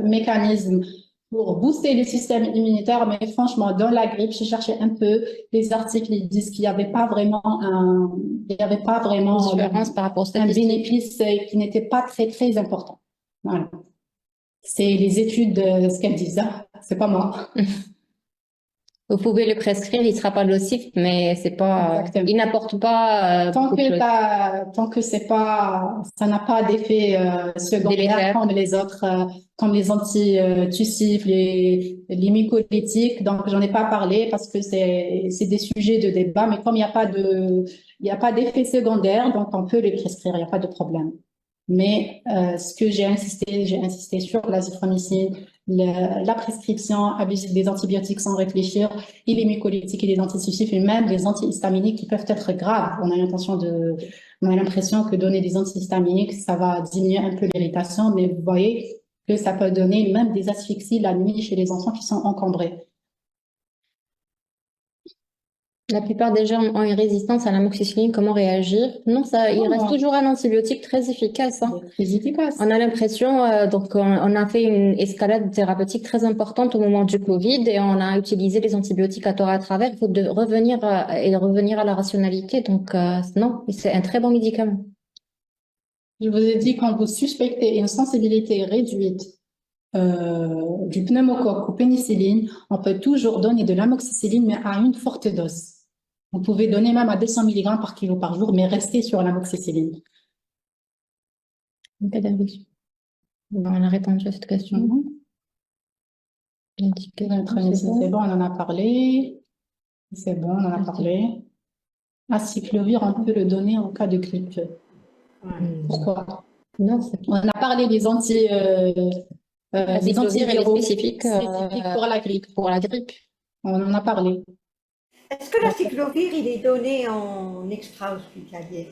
mécanismes pour booster le système immunitaire, mais franchement, dans la grippe, j'ai cherché un peu les articles, ils disent qu'il n'y avait pas vraiment différence par rapport un bénéfice qui n'était pas très, très important. Voilà. C'est les études, ce qu'elles disent, hein. C'est pas moi. Vous pouvez le prescrire, il sera pas nocif, mais c'est pas, il n'apporte pas tant que c'est pas, ça n'a pas d'effet secondaire comme les autres, comme les antitussifs, les mycolytiques. Donc j'en ai pas parlé parce que c'est des sujets de débat, mais comme il n'y a pas d'effet secondaire, donc on peut les prescrire, il n'y a pas de problème. Mais ce que j'ai insisté sur l'azithromycine, la prescription abusive des antibiotiques sans réfléchir, et les mucolytiques et les antitussifs, et même les antihistaminiques qui peuvent être graves. On a l'impression que donner des antihistaminiques, ça va diminuer un peu l'irritation, mais vous voyez que ça peut donner même des asphyxies la nuit chez les enfants qui sont encombrés. La plupart des gens ont une résistance à l'amoxicilline. Comment réagir? Non, il reste toujours un antibiotique très efficace. Hein. Très efficace. On a l'impression, on a fait une escalade thérapeutique très importante au moment du Covid et on a utilisé les antibiotiques à tort et à travers. Il faut revenir à la rationalité. Donc, non, c'est un très bon médicament. Je vous ai dit, quand vous suspectez une sensibilité réduite du pneumocoque ou pénicilline, on peut toujours donner de l'amoxicilline, mais à une forte dose. Vous pouvez donner même à 200 mg par kilo par jour, mais restez sur l'amoxicilline. On a répondu à cette question. C'est bon, on en a parlé. C'est bon, on en a parlé. Acyclovir, on peut le donner en cas de grippe. Pourquoi? Non, on a parlé des antiviraux spécifiques pour la grippe. Pour la grippe. On en a parlé. Est-ce que l'acyclovir, il est donné en extra-hospitalier?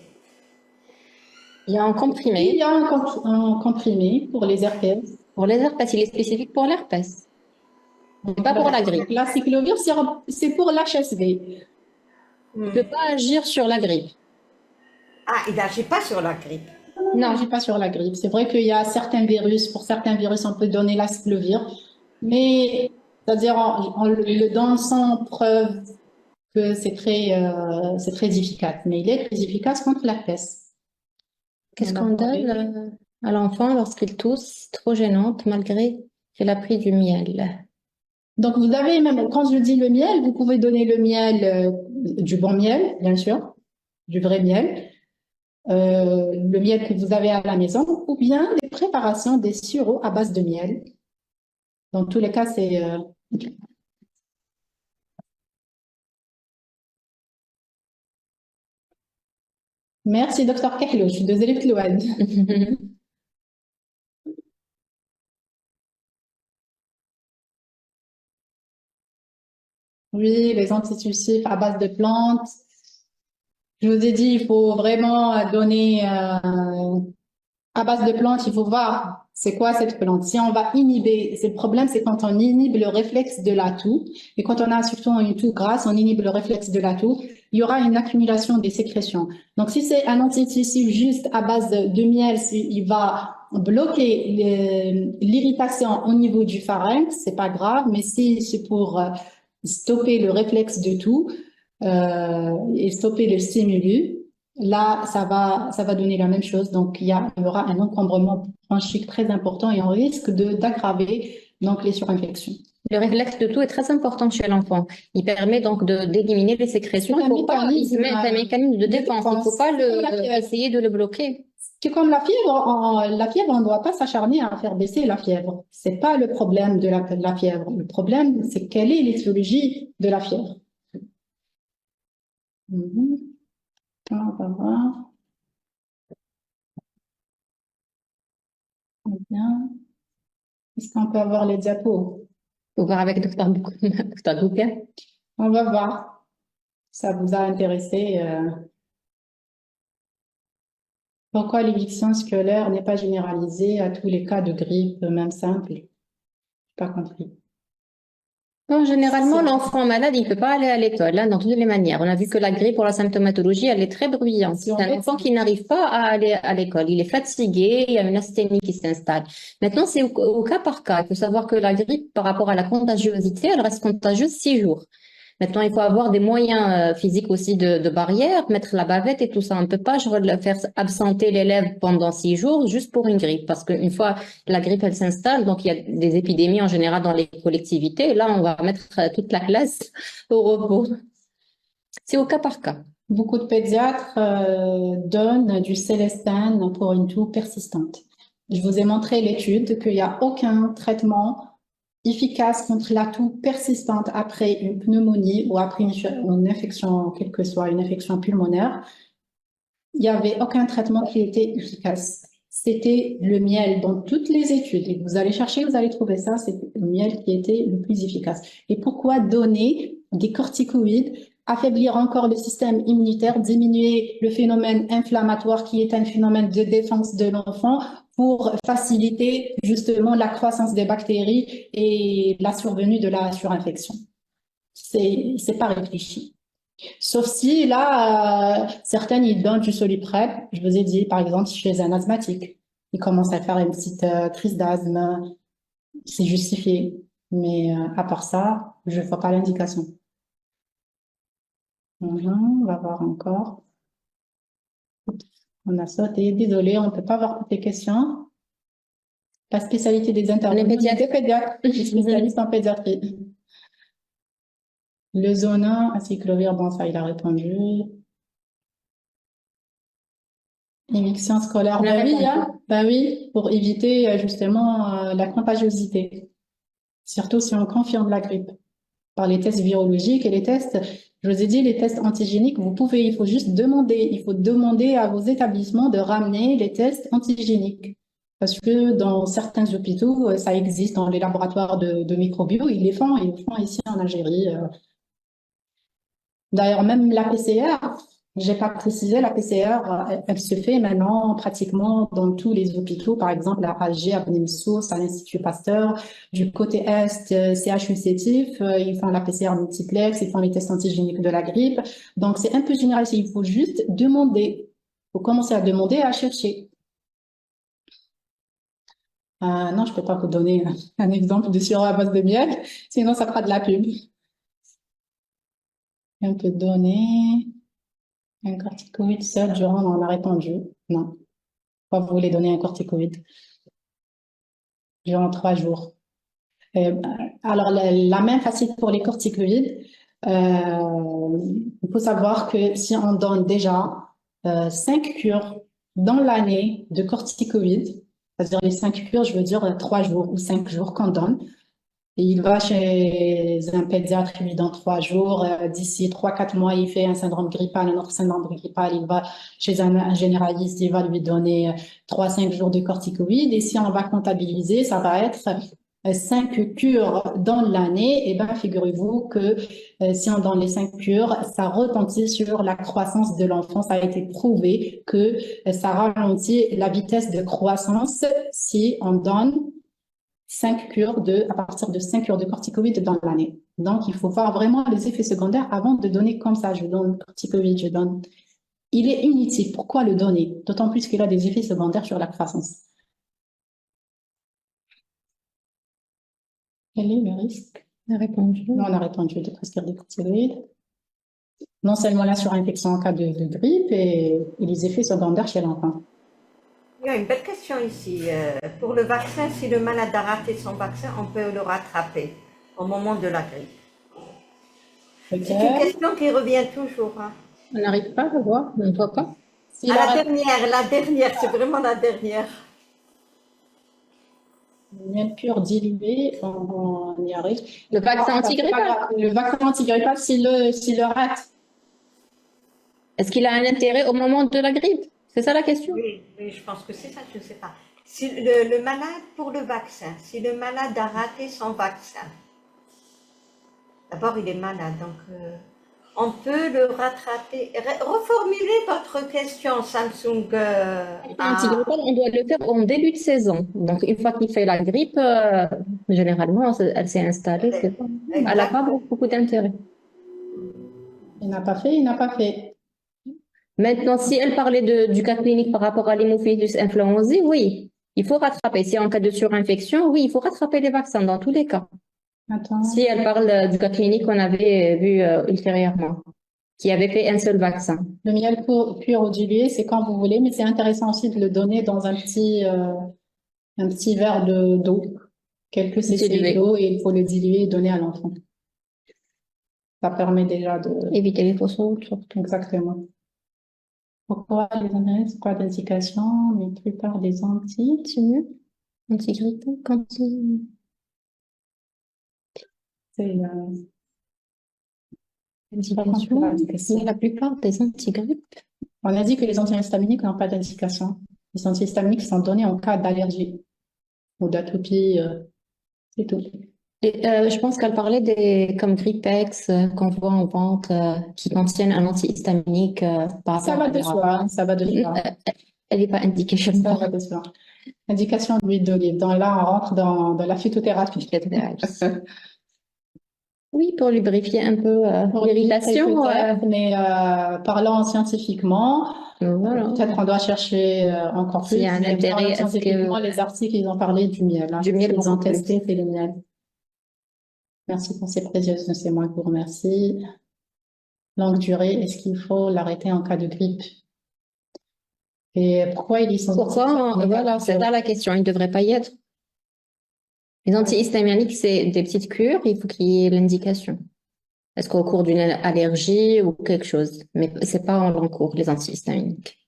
Il y a un comprimé. Il y a un comprimé pour les herpès. Pour les herpès, il est spécifique pour l'herpès. Pas pour la grippe. L'acyclovir, c'est pour l'HSV. Il ne peut pas agir sur la grippe. Ah, il n'agit pas sur la grippe. Non, il n'agit pas sur la grippe. C'est vrai qu'il y a certains virus, pour certains virus, on peut donner l'acyclovir, mais c'est-à-dire on le donne sans preuve que c'est très efficace. Mais il est très efficace contre l'herpès. Qu'est-ce On a qu'on parlé. donne à l'enfant lorsqu'il tousse, trop gênante, malgré qu'il a pris du miel? Donc, vous avez même, quand je dis le miel, vous pouvez donner le miel, du bon miel, bien sûr, du vrai miel, le miel que vous avez à la maison, ou bien des préparations, des sirops à base de miel. Dans tous les cas, c'est... Merci, docteur Kahlo. Je suis désolée de Louane. Oui, les antitussifs à base de plantes. Je vous ai dit, il faut vraiment donner à base de plantes, il faut voir c'est quoi cette plante. Si on va inhiber, c'est le problème, c'est quand on inhibe le réflexe de l'atout. Et quand on a surtout une toux grasse, on inhibe le réflexe de l'atout. Il y aura une accumulation des sécrétions. Donc, si c'est un antitussif juste à base de miel, il va bloquer l'irritation au niveau du pharynx, c'est pas grave. Mais si c'est pour stopper le réflexe de toux et stopper le stimulus, là, ça va donner la même chose. Donc, il y aura un encombrement bronchique très important et on risque d'aggraver donc les surinfections. Le réflexe de toux est très important chez l'enfant. Il permet donc d'éliminer les sécrétions. C'est un Il faut pas, mécanisme c'est un mécanisme de défense. Il ne faut pas essayer de le bloquer. C'est comme la fièvre, on ne doit pas s'acharner à faire baisser la fièvre. C'est pas le problème de la fièvre. Le problème, c'est quelle est l'étiologie de la fièvre. On va voir. Bien. Est-ce qu'on peut avoir les diapos? Faut voir avec Dr. Bouquet. On va voir. Ça vous a intéressé. Pourquoi l'éviction scolaire n'est pas généralisée à tous les cas de grippe, même simple? Je n'ai pas compris. Bon, généralement, C'est- l'enfant malade, il ne peut pas aller à l'école, hein, dans toutes les manières. On a vu que la grippe, pour la symptomatologie, elle est très bruyante. Si on C'est un met- enfant qui n'arrive pas à aller à l'école. Il est fatigué, il y a une asthénie qui s'installe. Maintenant, c'est au cas par cas. Il faut savoir que la grippe, par rapport à la contagiosité, elle reste contagieuse 6 jours. Maintenant, il faut avoir des moyens physiques aussi de barrière, mettre la bavette et tout ça. On ne peut pas faire absenter l'élève pendant 6 jours juste pour une grippe, parce qu'une fois la grippe, elle s'installe, donc il y a des épidémies en général dans les collectivités. Là, on va mettre toute la classe au repos. C'est au cas par cas. Beaucoup de pédiatres donnent du Célestane pour une toux persistante. Je vous ai montré l'étude qu'il n'y a aucun traitement efficace contre la toux persistante après une pneumonie ou après une infection, quelle que soit une infection pulmonaire. Il n'y avait aucun traitement qui était efficace. C'était le miel dans toutes les études. Et vous allez chercher, vous allez trouver ça, c'est le miel qui était le plus efficace. Et pourquoi donner des corticoïdes, affaiblir encore le système immunitaire, diminuer le phénomène inflammatoire qui est un phénomène de défense de l'enfant pour faciliter justement la croissance des bactéries et la survenue de la surinfection. C'est pas réfléchi. Sauf si là, certaines, ils donnent du Soluprep. Je vous ai dit, par exemple, chez un asthmatique, il commence à faire une petite crise d'asthme, c'est justifié. Mais à part ça, je ne vois pas l'indication. On va voir encore. On a sauté. Désolé, on ne peut pas voir toutes les questions. La spécialité des intervenants, pédiatres. des pédiatres, des spécialistes en pédiatrie. Le zona, acyclovir, bon, ça, il a répondu. Éviction scolaire, On a ben oui, répondu. ben oui, pour éviter justement la contagiosité, surtout si on confirme la grippe par les tests virologiques et les tests, je vous ai dit, les tests antigéniques, il faut juste demander, il faut demander à vos établissements de ramener les tests antigéniques. Parce que dans certains hôpitaux, ça existe dans les laboratoires de microbio, ils le font ici en Algérie. D'ailleurs, même la PCR, j'ai pas précisé, la PCR, elle se fait maintenant pratiquement dans tous les hôpitaux, par exemple à Alger, à Beni Messous, à l'Institut Pasteur. Du côté Est, CHU Sétif, ils font la PCR multiplex, ils font les tests antigéniques de la grippe. Donc, c'est un peu général, il faut juste demander. Il faut commencer à demander et à chercher. Non, je peux pas vous donner un exemple de sirop à base de miel, sinon ça fera de la pub. On peut donner un corticoïde seul durant, on a répondu. Non. Pourquoi vous voulez donner un corticoïde durant 3 jours? Alors, la main facile pour les corticoïdes, il faut savoir que si on donne déjà 5 cures dans l'année de corticoïdes, c'est-à-dire les 5 cures, je veux dire 3 jours ou 5 jours qu'on donne, et il va chez un pédiatre, il lui donne 3 jours, d'ici 3, 4 mois, il fait un syndrome grippal, un autre syndrome grippal, il va chez un généraliste, il va lui donner 3, 5 jours de corticoïdes, et si on va comptabiliser, ça va être 5 cures dans l'année, et ben figurez-vous que si on donne les 5 cures, ça retentit sur la croissance de l'enfant. Ça a été prouvé que ça ralentit la vitesse de croissance si on donne à partir de 5 cures de corticoïdes dans l'année. Donc, il faut voir vraiment les effets secondaires avant de donner comme ça. Je donne corticoïde, je donne. Il est inutile. Pourquoi le donner? D'autant plus qu'il a des effets secondaires sur la croissance. Quel est le risque? On a répondu. On a répondu de prescrire des corticoïdes. Non seulement la surinfection en cas de grippe et les effets secondaires chez l'enfant. Il y a une belle question ici. Pour le vaccin, si le malade a raté son vaccin, on peut le rattraper au moment de la grippe. C'est une question qui revient toujours. Hein. On n'arrive pas à le voir, on ne voit pas. La dernière, c'est vraiment la dernière. Miel pur dilué, on y arrive. Le vaccin antigrippal. Le vaccin antigrippal, s'il le rate. Est-ce qu'il a un intérêt au moment de la grippe? C'est ça la question? Oui, je pense que c'est ça, je ne sais pas. Si le malade, pour le vaccin, si le malade a raté son vaccin, d'abord il est malade, donc on peut le rattraper. Reformulez votre question, Samsung. Antigrippal, on doit le faire en début de saison. Donc, une fois qu'il fait la grippe, généralement, elle s'est installée. Elle n'a pas beaucoup d'intérêt. Il n'a pas fait, il n'a pas fait. Maintenant, si elle parlait du cas clinique par rapport à l'hémophilus influenzae, oui, il faut rattraper. Si en cas de surinfection, oui, il faut rattraper les vaccins dans tous les cas. Attends. Si elle parle du cas clinique qu'on avait vu ultérieurement, qui avait fait un seul vaccin. Le miel pur ou dilué, c'est quand vous voulez, mais c'est intéressant aussi de le donner dans un petit verre d'eau, quelques cc d'eau, et il faut le diluer et donner à l'enfant. Ça permet déjà de... Éviter les fausses routes, surtout. Exactement. Pourquoi les intérêts, pas d'indication, mais la plupart des antigrippes, quand c'est la plupart des antigrippes. On a dit que les antihistaminiques n'ont pas d'indication. Les antihistaminiques sont donnés en cas d'allergie ou d'atopie, c'est tout. Je pense qu'elle parlait des comme Gripex qu'on voit en vente qui contiennent un antihistaminique Ça va de soi, ça va de soi. Elle n'est pas indiquée chez Ça moi. va de soi. Indication d'huile d'olive. Donc là, on rentre dans la phytothérapie. Oui, pour lubrifier un peu l'irritation. Mais parlant scientifiquement, voilà. peut-être qu'on doit chercher encore plus. Il y a un intérêt à ce que... Les articles, ils ont parlé du miel. Hein. Du miel, ils ont testé, c'est le miel. Merci pour ces précieuses, c'est moi qui vous remercie. Longue durée, est-ce qu'il faut l'arrêter en cas de grippe? Et pourquoi il y sont... Pourquoi? Voilà, c'est là la question. Il ne devrait pas y être. Les antihistaminiques, c'est des petites cures, il faut qu'il y ait l'indication. Est-ce qu'au cours d'une allergie ou quelque chose? Mais ce n'est pas en long cours, les antihistaminiques.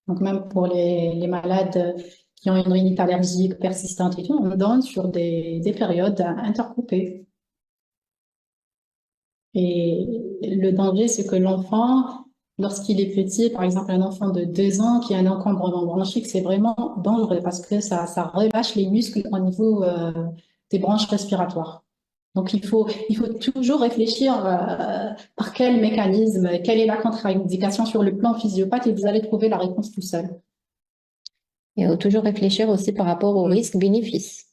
Donc, même pour les malades qui ont une rhinite allergique persistante et tout, on donne sur des périodes intercoupées. Et le danger, c'est que l'enfant, lorsqu'il est petit, par exemple un enfant de 2 ans qui a un encombrement bronchique, c'est vraiment dangereux parce que ça relâche les muscles au niveau des branches respiratoires. Donc il faut toujours réfléchir par quel mécanisme, quelle est la contre-indication sur le plan physiopathe et vous allez trouver la réponse tout seul. Il faut toujours réfléchir aussi par rapport au risque-bénéfice.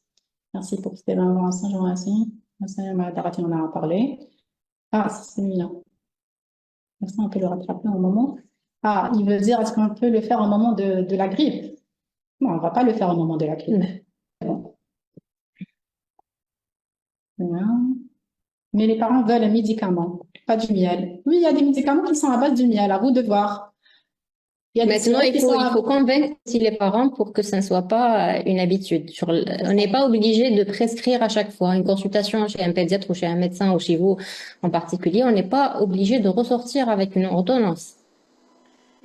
Merci pour cette information, je vous remercie. Merci, on en a parlé. Ah, c'est celui-là. Ça, on peut le rattraper au moment. Ah, il veut dire, est-ce qu'on peut le faire au moment de la grippe? Non, on ne va pas le faire au moment de la grippe. Bon. Voilà. Mais les parents veulent un médicament, pas du miel. Oui, il y a des médicaments qui sont à base du miel, à vous de voir. Il y a des Maintenant, sirops qui sont il faut convaincre aussi les parents pour que ça ne soit pas une habitude. On n'est pas obligé de prescrire à chaque fois une consultation chez un pédiatre ou chez un médecin ou chez vous en particulier. On n'est pas obligé de ressortir avec une ordonnance.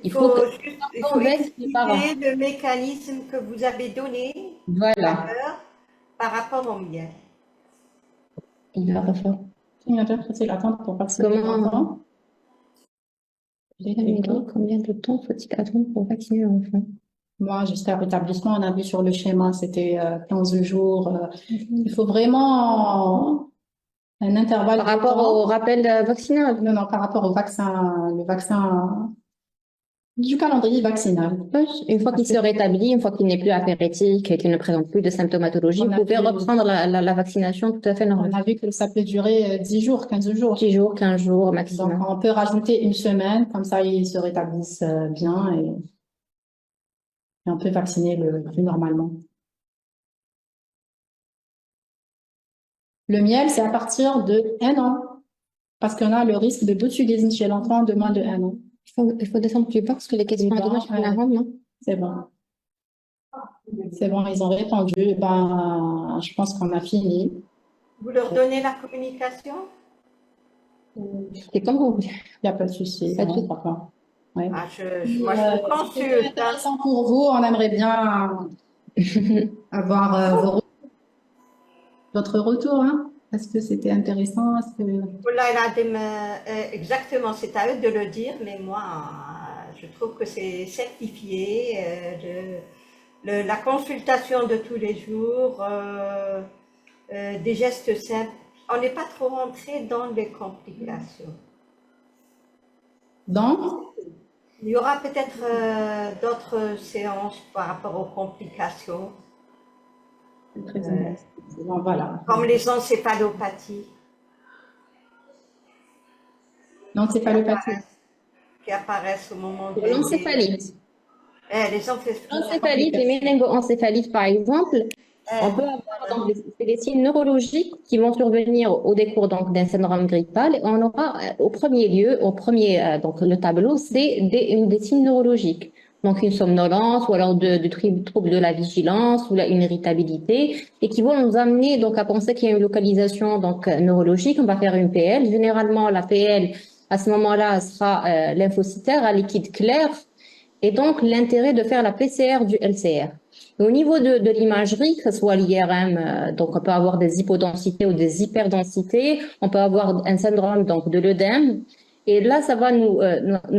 Il faut faut convaincre les parents. expliquer le mécanisme que vous avez donné Voilà. par rapport au miel. Il va refaire. Il va faire facile attendre pour vacciner Comment- l'enfant. Combien de temps faut-il attendre pour vacciner l'enfant? Moi, jusqu'à rétablissement, on a vu sur le schéma, c'était 15 jours. Il faut vraiment un intervalle Par de rapport temps. au rappel vaccinal. Non, non, par rapport au vaccin, le vaccin du calendrier vaccinal. Une fois qu'il se rétablit, une fois qu'il n'est plus apéritique et qu'il ne présente plus de symptomatologie, On vous a pouvez vu- reprendre la vaccination tout à fait On normale. a vu que ça peut durer 10 jours, 15 jours. 10 jours, 15 jours Donc, maximum. on peut rajouter une semaine, comme ça, ils se rétablissent bien et on peut vacciner le plus normalement. Le miel, c'est à partir de 1 an, parce qu'on a le risque de botulisme chez l'enfant de moins de 1 an. Il faut descendre plus bas parce que les questions Bon, à dommage ouais. non? C'est bon. C'est bon, ils ont répondu. Ben, je pense qu'on a fini. Vous leur donnez la communication? C'est comme vous voulez. Il n'y a pas de souci. Pas de non, souci. d'accord. Ouais. Ah, moi, je vous C'était consulte. Hein. intéressant pour vous. On aimerait bien avoir votre retour, hein? Est-ce que c'était intéressant? Est-ce que... Voilà, exactement, c'est à eux de le dire, mais moi, je trouve que c'est certifié. La consultation de tous les jours, des gestes simples. On n'est pas trop rentré dans les complications. Donc, Il y aura peut-être d'autres séances par rapport aux complications, c'est très intéressant. Bon, voilà. comme les encéphalopathies Donc, c'est pas le papier. qui apparaissent au moment de L'encéphalite. les encéphalopathies. L'encéphalite, les méningo-encéphalites, par exemple, on peut avoir c'est des signes neurologiques qui vont survenir au décours donc d'un syndrome grippal. Et on aura au premier lieu, donc le tableau, c'est des signes neurologiques. Donc une somnolence ou alors de troubles de la vigilance ou une irritabilité et qui vont nous amener donc à penser qu'il y a une localisation donc neurologique. On va faire une PL. Généralement, la PL à ce moment-là sera lymphocytaire à liquide clair. Et donc, l'intérêt de faire la PCR du LCR. Au niveau de l'imagerie, que ce soit l'IRM, donc on peut avoir des hypodensités ou des hyperdensités, on peut avoir un syndrome donc de l'œdème. Et là, ça va nous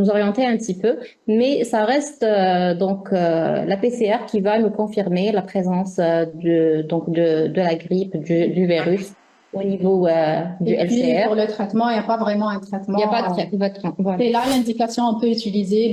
orienter un petit peu, mais ça reste la PCR qui va nous confirmer la présence de la grippe, du virus au niveau du Et puis, LCR. pour le traitement, il n'y a pas vraiment un traitement. Il n'y a pas de traitement. Voilà. Et là, l'indication, on peut utiliser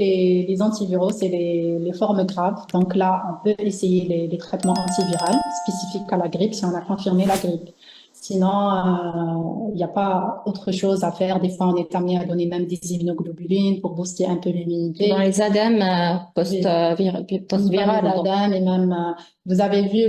les antiviraux, c'est les formes graves. Donc là, on peut essayer les traitements antiviraux spécifiques à la grippe si on a confirmé la grippe. Sinon, il n'y a pas autre chose à faire. Des fois, on est amené à donner même des immunoglobulines pour booster un peu l'immunité. Dans les ADEM post-virales. Et même, vous avez vu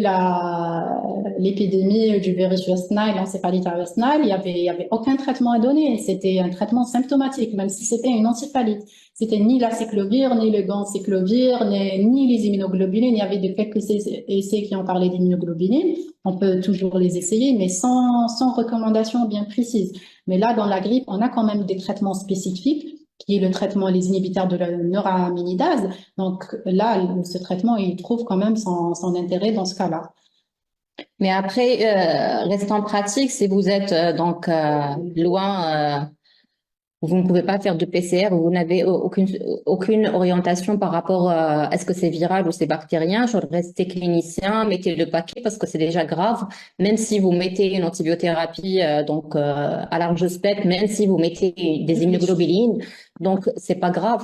l'épidémie du virus West Nile, l'encéphalite à West Nile, il y avait aucun traitement à donner. C'était un traitement symptomatique, même si c'était une encéphalite. C'était ni la cyclovir, ni le ganciclovir, ni les immunoglobulines. Il y avait de quelques essais qui ont parlé d'immunoglobulines. On peut toujours les essayer, mais sans recommandation bien précise. Mais là, dans la grippe, on a quand même des traitements spécifiques, qui est le traitement les inhibiteurs de la neuraminidase. Donc là, ce traitement, il trouve quand même son intérêt dans ce cas-là. Mais après, restant pratique, si vous êtes loin, vous ne pouvez pas faire de PCR, vous n'avez aucune orientation par rapport à est-ce que c'est viral ou c'est bactérien. Je restez clinicien, mettez le paquet parce que c'est déjà grave. Même si vous mettez une antibiothérapie à large spectre, même si vous mettez des immunoglobulines, donc c'est pas grave.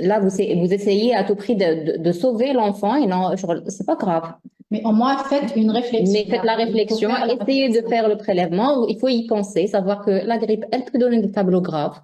Là, vous essayez à tout prix de sauver l'enfant et non, c'est pas grave. Mais au moins, faites une réflexion. Mais faites la réflexion, essayez de faire le prélèvement. Il faut y penser, savoir que la grippe, elle peut donner des tableaux graves.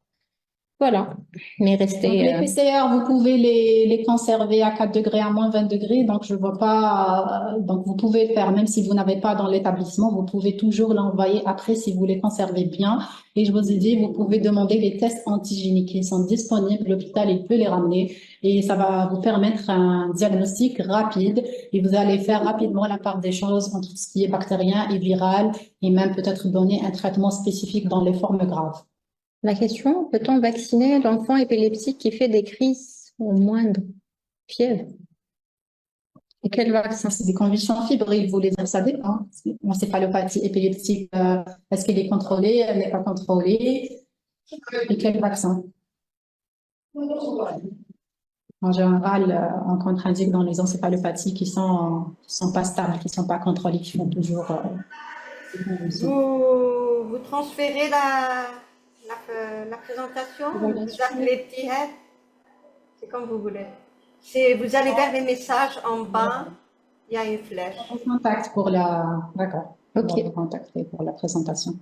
Voilà. Mais Donc, restez. les PCR, vous pouvez les conserver à 4 degrés, à moins 20 degrés. Donc, je vois pas. Donc, vous pouvez le faire, même si vous n'avez pas dans l'établissement, vous pouvez toujours l'envoyer après si vous les conservez bien. Et je vous ai dit, vous pouvez demander les tests antigéniques. Ils sont disponibles. L'hôpital, il peut les ramener. Et ça va vous permettre un diagnostic rapide. Et vous allez faire rapidement la part des choses entre ce qui est bactérien et viral. Et même peut-être donner un traitement spécifique dans les formes graves. La question, peut-on vacciner l'enfant épileptique qui fait des crises au moindre fièvre? Et quel vaccin? C'est des convulsions fébriles, vous les avez, ça dépend. L'encéphalopathie épileptique, est-ce qu'elle est contrôlée, elle n'est pas contrôlée? Et quel vaccin? En général, on contre-indique dans les encéphalopathies qui sont pas stables, qui sont pas contrôlées, qui font toujours des convulsions. Vous transférez la présentation, vous appelez petit head, c'est comme vous voulez. Vous allez vers les messages en bas, il y a une flèche. Contact pour d'accord. Ok. On va vous contacter pour la présentation.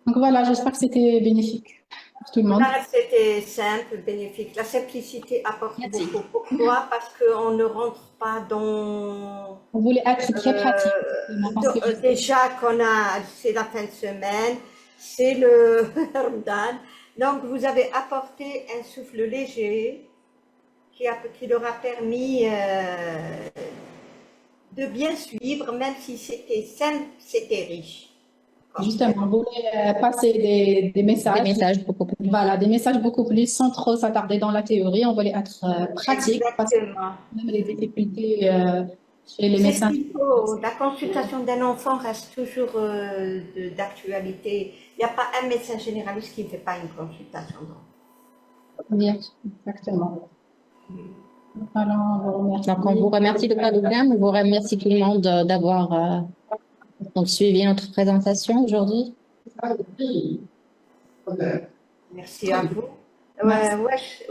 Donc voilà, j'espère que c'était bénéfique pour tout le monde. Là, c'était simple, bénéfique. La simplicité apporte beaucoup. Pourquoi? Parce qu'on ne rentre pas dans... On voulait être très pratique. Déjà c'est la fin de semaine, c'est le Ramadan. Donc, vous avez apporté un souffle léger qui leur a permis de bien suivre, même si c'était simple, c'était riche. Justement, on voulait passer des messages. Des messages beaucoup plus. Voilà, des messages beaucoup plus sans trop s'attarder dans la théorie. On voulait être pratique parce que Exactement. même les difficultés chez les C'est médecins. ce qu'il faut. La consultation d'un enfant reste toujours d'actualité. Il n'y a pas un médecin généraliste qui ne fait pas une consultation. Bien, exactement. Alors, on vous remercie. Donc, on vous remercie de faire le bien, on vous remercie tout le monde d'avoir donc suivi notre présentation aujourd'hui. Merci à vous.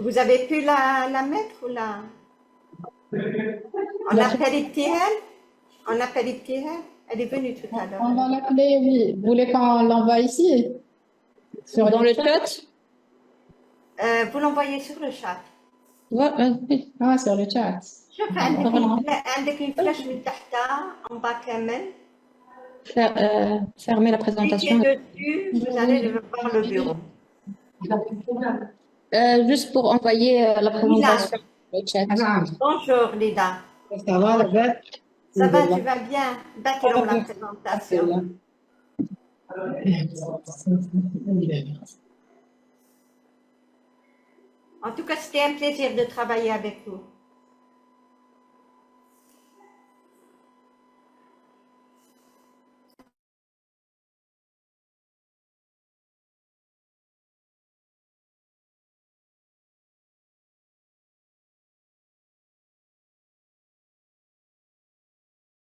Vous avez pu la mettre ou la... On appelle Ibtihal? On appelle Ibtihal? Elle est venue tout à l'heure. On va l'appeler, oui. Vous voulez qu'on l'envoie ici? Dans le chat? Vous l'envoyez sur le chat. Oui. Ah, sur le chat. شوف عندك une flèche من تحتها en bas كامل. Fermez la présentation. Cliquez dessus, vous allez voir le bureau. Juste pour envoyer la présentation au chat. Bonjour Lida. Ça va, la bête? Ça va, tu vas bien? Bâtons la présentation. En tout cas, c'était un plaisir de travailler avec vous.